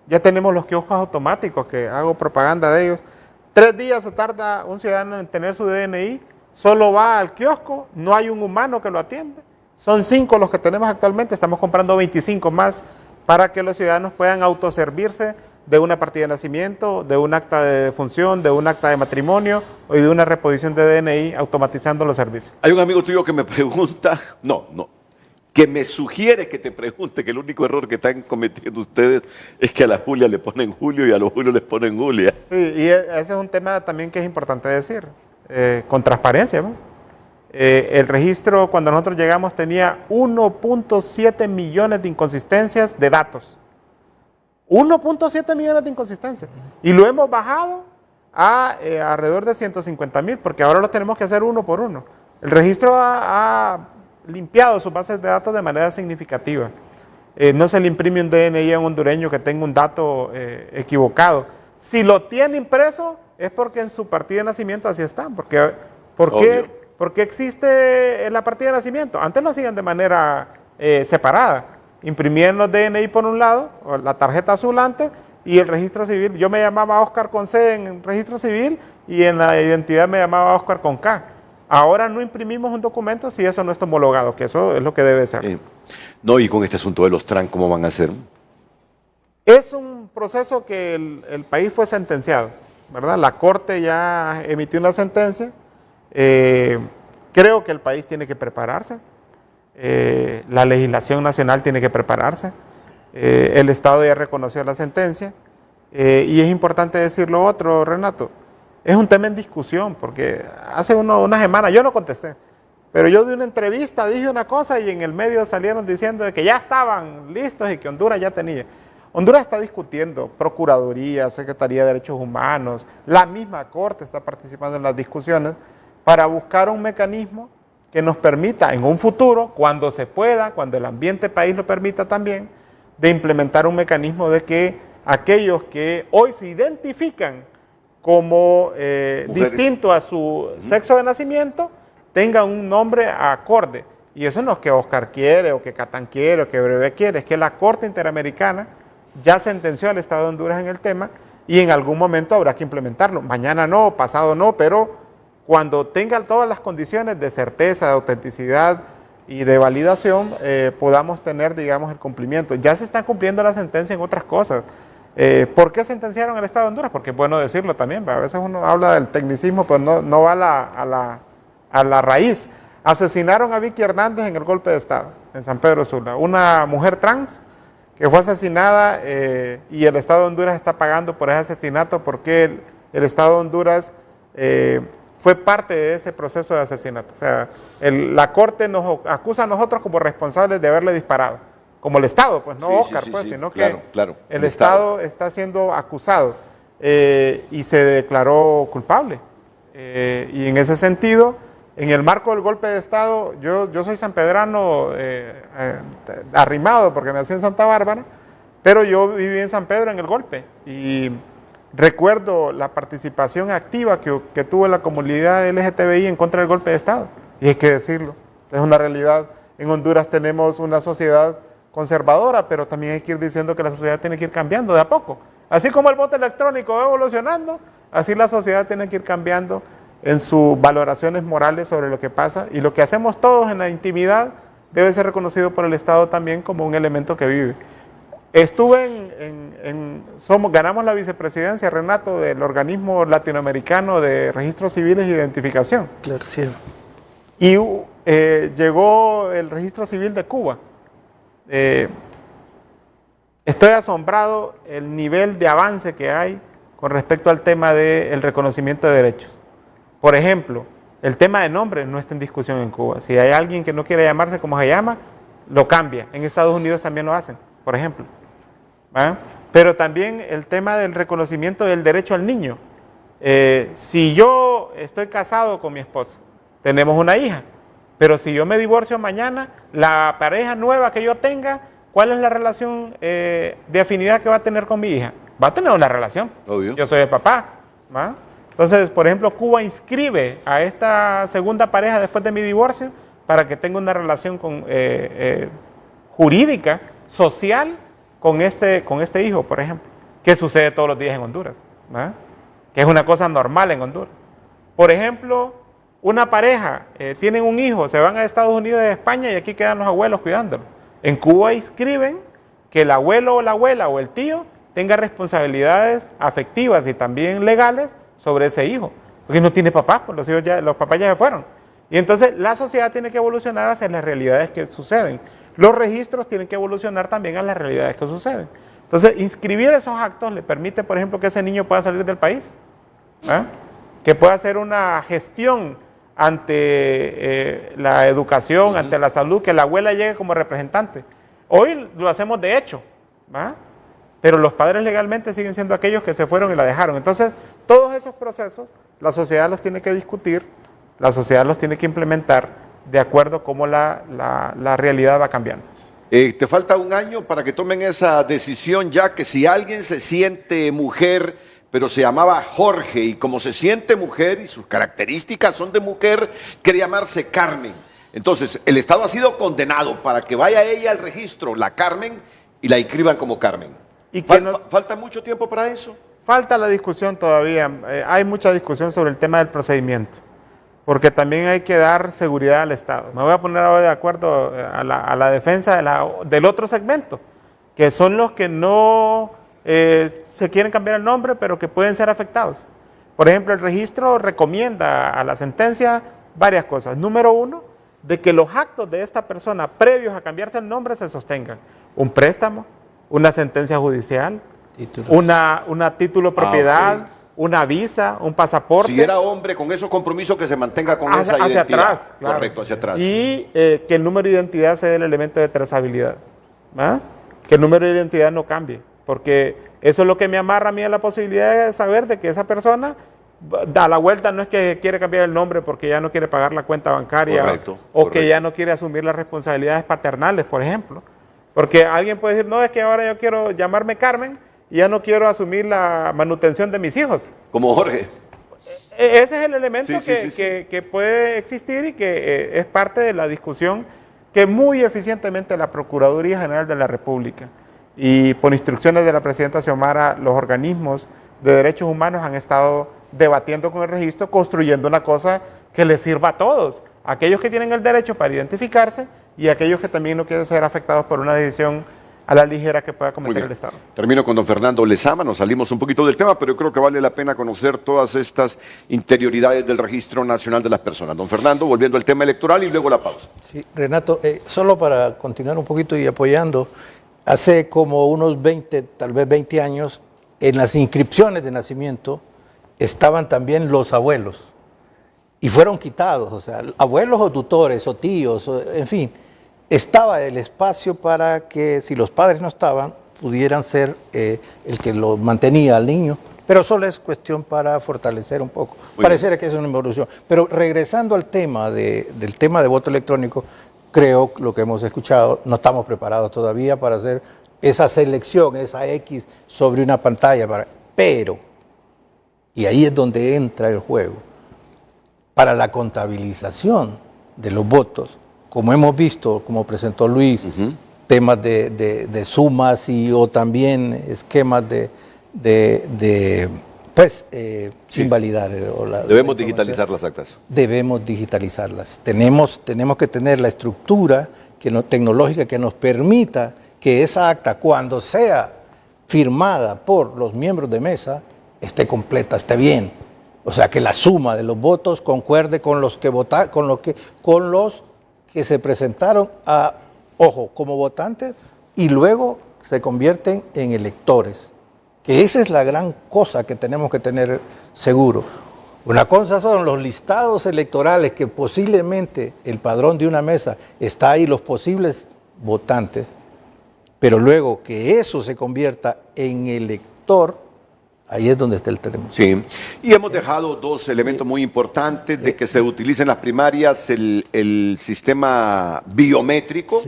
Ya tenemos los kioscos automáticos, que hago propaganda de ellos. 3 días se tarda un ciudadano en tener su DNI, solo va al kiosco, no hay un humano que lo atiende. Son 5 los que tenemos actualmente, estamos comprando 25 más para que los ciudadanos puedan autoservirse de una partida de nacimiento, de un acta de defunción, de un acta de matrimonio o de una reposición de DNI, automatizando los servicios. Hay un amigo tuyo que me pregunta, que me sugiere que te pregunte que el único error que están cometiendo ustedes es que a la Julia le ponen Julio y a los Julio les ponen Julia. Sí, y ese es un tema también que es importante decir, con transparencia, ¿no? El registro, cuando nosotros llegamos, tenía 1.7 millones de inconsistencias de datos. 1.7 millones de inconsistencias. Y lo hemos bajado a alrededor de 150,000, porque ahora lo tenemos que hacer uno por uno. El registro ha limpiado sus bases de datos de manera significativa. No se le imprime un DNI a un hondureño que tenga un dato equivocado. Si lo tiene impreso, es porque en su partida de nacimiento así están. ¿Por qué existe en la partida de nacimiento? Antes lo hacían de manera separada. Imprimían los DNI por un lado, o la tarjeta azul antes, y el registro civil. Yo me llamaba Oscar con C en el registro civil y en la identidad me llamaba Oscar con K. Ahora no imprimimos un documento si eso no está homologado, que eso es lo que debe ser. No, y con este asunto de los TRAN, ¿cómo van a hacer? Es un proceso que el país fue sentenciado, ¿verdad? La Corte ya emitió una sentencia. Creo que el país tiene que prepararse. La legislación nacional tiene que prepararse. El Estado ya reconoció la sentencia. Y es importante decir lo otro, Renato. Es un tema en discusión, porque hace una semana yo no contesté, pero yo di una entrevista, dije una cosa y en el medio salieron diciendo de que ya estaban listos y que Honduras ya tenía. Honduras está discutiendo, Procuraduría, Secretaría de Derechos Humanos, la misma Corte está participando en las discusiones para buscar un mecanismo que nos permita en un futuro, cuando se pueda, cuando el ambiente país lo permita también, de implementar un mecanismo de que aquellos que hoy se identifican como distinto a su sexo de nacimiento, tengan un nombre acorde. Y eso no es que Oscar quiere, o que Catán quiere, o que Breve quiere, es que la Corte Interamericana ya sentenció al Estado de Honduras en el tema y en algún momento habrá que implementarlo. Mañana no, pasado no, pero cuando tenga todas las condiciones de certeza, de autenticidad y de validación, podamos tener, digamos, el cumplimiento. Ya se está cumpliendo la sentencia en otras cosas. ¿Por qué sentenciaron al Estado de Honduras? Porque es bueno decirlo también, a veces uno habla del tecnicismo, pero no va a la raíz. Asesinaron a Vicky Hernández en el golpe de Estado, en San Pedro Sula, una mujer trans que fue asesinada y el Estado de Honduras está pagando por ese asesinato porque el Estado de Honduras fue parte de ese proceso de asesinato. O sea, la Corte nos acusa a nosotros como responsables de haberle disparado. Como el Estado, pues no Oscar, sino que el Estado está siendo acusado y se declaró culpable. Y en ese sentido, en el marco del golpe de Estado, yo soy sanpedrano arrimado porque nací en Santa Bárbara, pero yo viví en San Pedro en el golpe y recuerdo la participación activa que tuvo la comunidad LGTBI en contra del golpe de Estado. Y hay que decirlo, es una realidad. En Honduras tenemos una sociedad conservadora, pero también hay que ir diciendo que la sociedad tiene que ir cambiando de a poco. Así como el voto electrónico va evolucionando, así la sociedad tiene que ir cambiando en sus valoraciones morales sobre lo que pasa, y lo que hacemos todos en la intimidad debe ser reconocido por el Estado también como un elemento que vive. Estuve ganamos la vicepresidencia, Renato, del Organismo Latinoamericano de Registros Civiles e Identificación. Claro, sí. Y llegó el Registro Civil de Cuba. Estoy asombrado el nivel de avance que hay con respecto al tema del reconocimiento de derechos. Por ejemplo, el tema de nombre no está en discusión en Cuba. Si hay alguien que no quiere llamarse como se llama, lo cambia. En Estados Unidos también lo hacen, por ejemplo. ¿Va? Pero también el tema del reconocimiento del derecho al niño. Si yo estoy casado con mi esposa, tenemos una hija, pero si yo me divorcio mañana, la pareja nueva que yo tenga, ¿cuál es la relación de afinidad que va a tener con mi hija? Va a tener una relación. Obvio. Yo soy el papá. ¿Va? Entonces, por ejemplo, Cuba inscribe a esta segunda pareja después de mi divorcio para que tenga una relación jurídica, social, con este hijo, por ejemplo, que sucede todos los días en Honduras, ¿verdad? Que es una cosa normal en Honduras. Por ejemplo, una pareja, tienen un hijo, se van a Estados Unidos de España y aquí quedan los abuelos cuidándolo. En Cuba inscriben que el abuelo o la abuela o el tío tenga responsabilidades afectivas y también legales sobre ese hijo, porque no tiene papás, pues los papás ya se fueron. Y entonces la sociedad tiene que evolucionar hacia las realidades que suceden. Los registros tienen que evolucionar también a las realidades que suceden. Entonces, inscribir esos actos le permite, por ejemplo, que ese niño pueda salir del país, ¿eh? Que pueda hacer una gestión ante la educación, ante la salud, que la abuela llegue como representante. Hoy lo hacemos de hecho, ¿va? Pero los padres legalmente siguen siendo aquellos que se fueron y la dejaron. Entonces, todos esos procesos, la sociedad los tiene que discutir, la sociedad los tiene que implementar de acuerdo a cómo la realidad va cambiando. Te falta un año para que tomen esa decisión, ya que si alguien se siente mujer, pero se llamaba Jorge, y como se siente mujer y sus características son de mujer, quiere llamarse Carmen. Entonces, el Estado ha sido condenado para que vaya ella al registro, la Carmen, y la inscriban como Carmen. ¿Y que ¿Falta mucho tiempo para eso? Falta la discusión todavía. Hay mucha discusión sobre el tema del procedimiento, porque también hay que dar seguridad al Estado. Me voy a poner ahora de acuerdo a la defensa del otro segmento, que son los que no se quieren cambiar el nombre, pero que pueden ser afectados. Por ejemplo, el registro recomienda a la sentencia varias cosas. Número uno, de que los actos de esta persona previos a cambiarse el nombre se sostengan. Un préstamo, una sentencia judicial, una título propiedad, okay, una visa, un pasaporte. Si era hombre, con esos compromisos, que se mantenga con esa identidad. Hacia atrás, claro. Correcto, hacia atrás. Y que el número de identidad sea el elemento de trazabilidad. ¿Ah? Que el número de identidad no cambie, porque eso es lo que me amarra a mí a la posibilidad de saber de que esa persona da la vuelta, no es que quiere cambiar el nombre porque ya no quiere pagar la cuenta bancaria. Correcto, o correcto, que ya no quiere asumir las responsabilidades paternales, por ejemplo. Porque alguien puede decir, no, es que ahora yo quiero llamarme Carmen y ya no quiero asumir la manutención de mis hijos. Como Jorge. Ese es el elemento sí, que puede existir y que es parte de la discusión que muy eficientemente la Procuraduría General de la República y por instrucciones de la presidenta Xiomara, los organismos de derechos humanos han estado debatiendo con el registro, construyendo una cosa que les sirva a todos, aquellos que tienen el derecho para identificarse y aquellos que también no quieren ser afectados por una decisión a la ligera que pueda cometer el Estado. Termino con don Fernando Lezama, nos salimos un poquito del tema, pero yo creo que vale la pena conocer todas estas interioridades del Registro Nacional de las Personas. Don Fernando, volviendo al tema electoral y luego la pausa. Sí, Renato, solo para continuar un poquito y apoyando, hace como unos 20, tal vez 20 años, en las inscripciones de nacimiento estaban también los abuelos y fueron quitados, o sea, abuelos o tutores o tíos, en fin, estaba el espacio para que si los padres no estaban, pudieran ser el que lo mantenía al niño, pero solo es cuestión para fortalecer un poco. Pareciera que es una evolución. Pero regresando al tema del tema de voto electrónico, creo lo que hemos escuchado, no estamos preparados todavía para hacer esa selección, esa X sobre una pantalla, pero, y ahí es donde entra el juego, para la contabilización de los votos, como hemos visto, como presentó Luis, temas de sumas o también esquemas invalidar. Debemos digitalizar las actas. Debemos digitalizarlas. Tenemos que tener la estructura tecnológica que nos permita que esa acta, cuando sea firmada por los miembros de mesa, esté completa, esté bien. O sea, que la suma de los votos concuerde con los que votaron, con los que se presentaron como votantes y luego se convierten en electores. Que esa es la gran cosa que tenemos que tener seguro. Una cosa son los listados electorales, que posiblemente el padrón de una mesa está ahí, los posibles votantes, pero luego que eso se convierta en elector, ahí es donde está el tema. Sí, y hemos dejado dos elementos muy importantes de que se utilice en las primarias el sistema biométrico,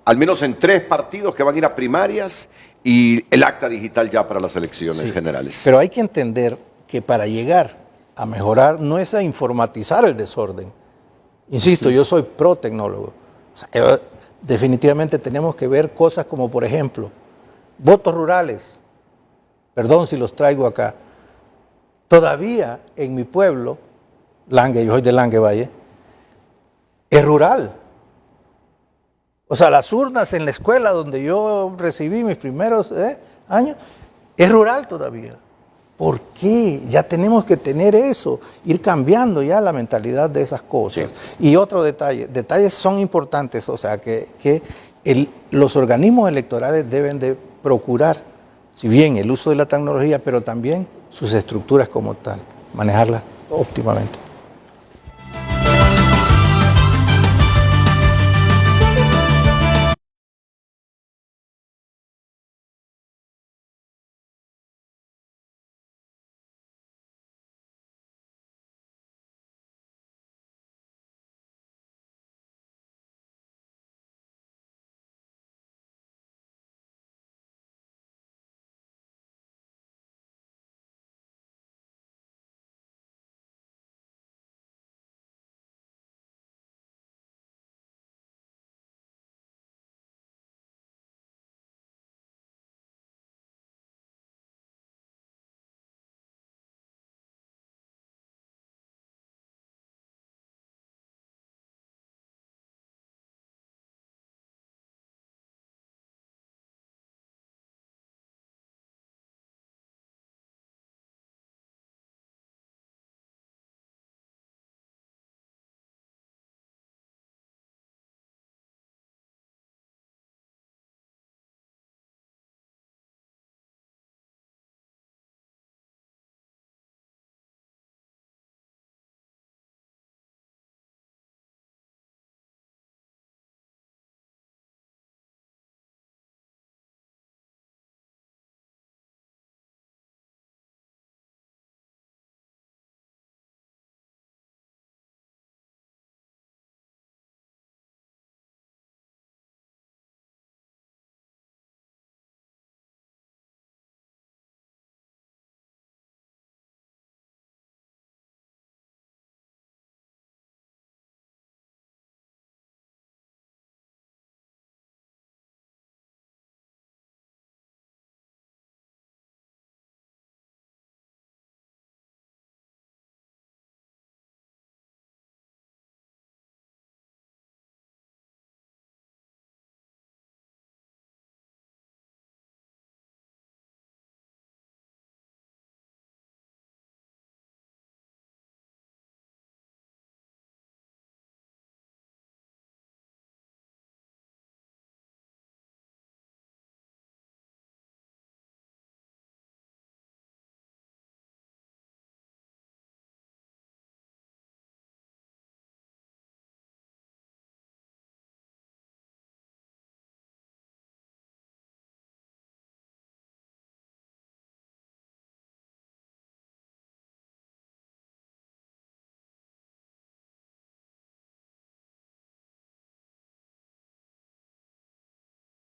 al menos en 3 partidos que van a ir a primarias, y el acta digital ya para las elecciones generales. Pero hay que entender que para llegar a mejorar no es a informatizar el desorden, Insisto, yo soy pro tecnólogo. O sea, definitivamente tenemos que ver cosas como, por ejemplo, votos rurales. Perdón si los traigo acá. Todavía en mi pueblo, Langue, yo soy de Langue Valle, es rural. O sea, las urnas en la escuela donde yo recibí mis primeros años, es rural todavía. ¿Por qué? Ya tenemos que tener eso, ir cambiando ya la mentalidad de esas cosas. Sí. Y otro detalle, detalles son importantes, o sea, que los organismos electorales deben de procurar, si bien el uso de la tecnología, pero también sus estructuras como tal, manejarlas óptimamente.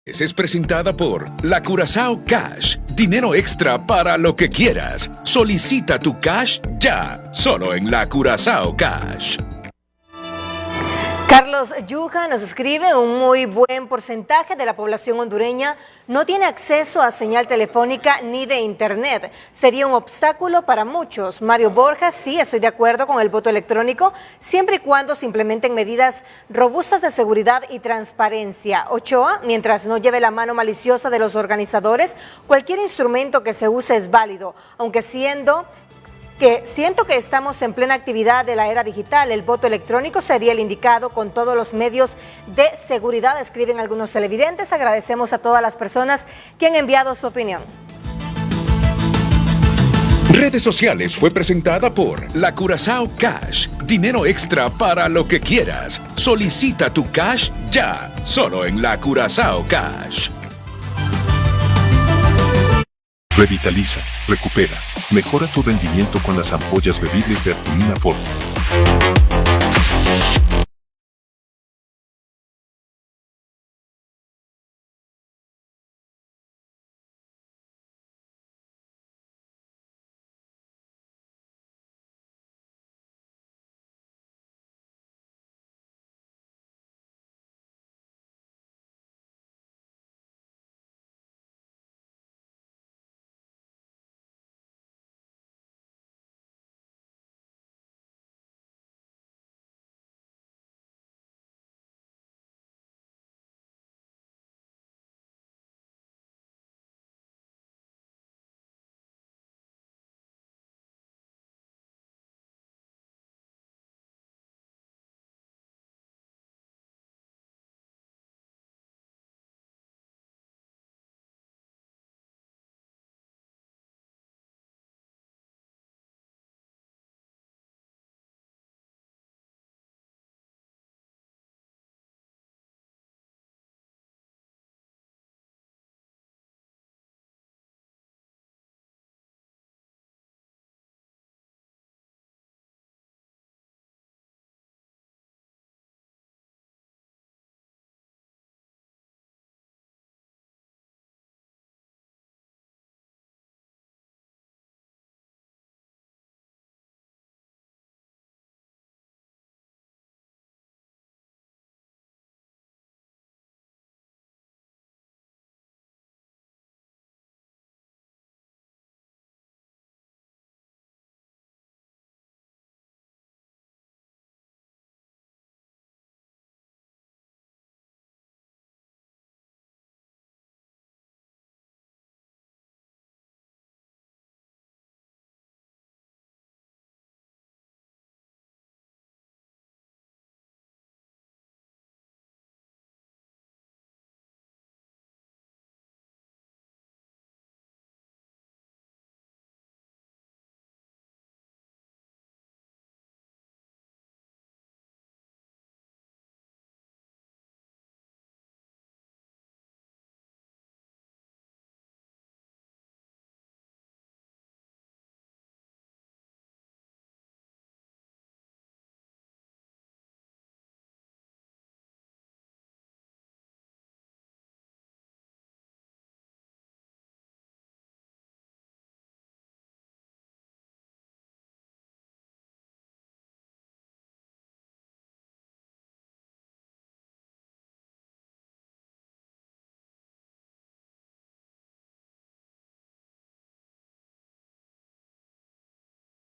Es presentada por La Curazao Cash. Dinero extra para lo que quieras. Solicita tu cash ya, solo en La Curazao Cash. Carlos Yuja nos escribe: un muy buen porcentaje de la población hondureña no tiene acceso a señal telefónica ni de internet. Sería un obstáculo para muchos. Mario Borja: sí, estoy de acuerdo con el voto electrónico, siempre y cuando se implementen medidas robustas de seguridad y transparencia. Ochoa: mientras no lleve la mano maliciosa de los organizadores, cualquier instrumento que se use es válido, aunque siento que estamos en plena actividad de la era digital. El voto electrónico sería el indicado con todos los medios de seguridad, escriben algunos televidentes. Agradecemos a todas las personas que han enviado su opinión. Redes sociales fue presentada por La Curazao Cash. Dinero extra para lo que quieras. Solicita tu cash ya, solo en La Curazao Cash. Revitaliza, recupera, mejora tu rendimiento con las ampollas bebibles de Arginina Forte.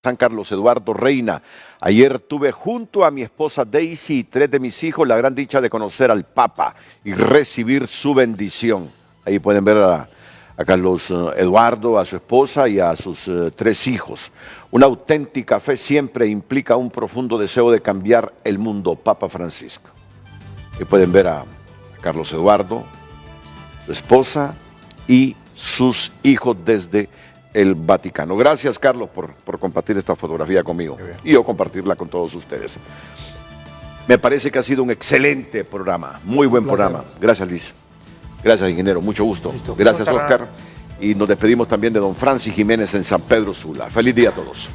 San Carlos Eduardo Reina. Ayer tuve junto a mi esposa Daisy y 3 de mis hijos la gran dicha de conocer al Papa y recibir su bendición. Ahí pueden ver a Carlos Eduardo, a su esposa y a sus 3 hijos. Una auténtica fe siempre implica un profundo deseo de cambiar el mundo, Papa Francisco. Ahí pueden ver a Carlos Eduardo, su esposa y sus hijos desde el Vaticano. Gracias, Carlos, por compartir esta fotografía conmigo y yo compartirla con todos ustedes. Me parece que ha sido un excelente programa, muy buen programa. Gracias, Liz. Gracias, ingeniero, mucho gusto. Listo. Gracias, Oscar. Y nos despedimos también de don Francis Jiménez en San Pedro Sula. Feliz día a todos.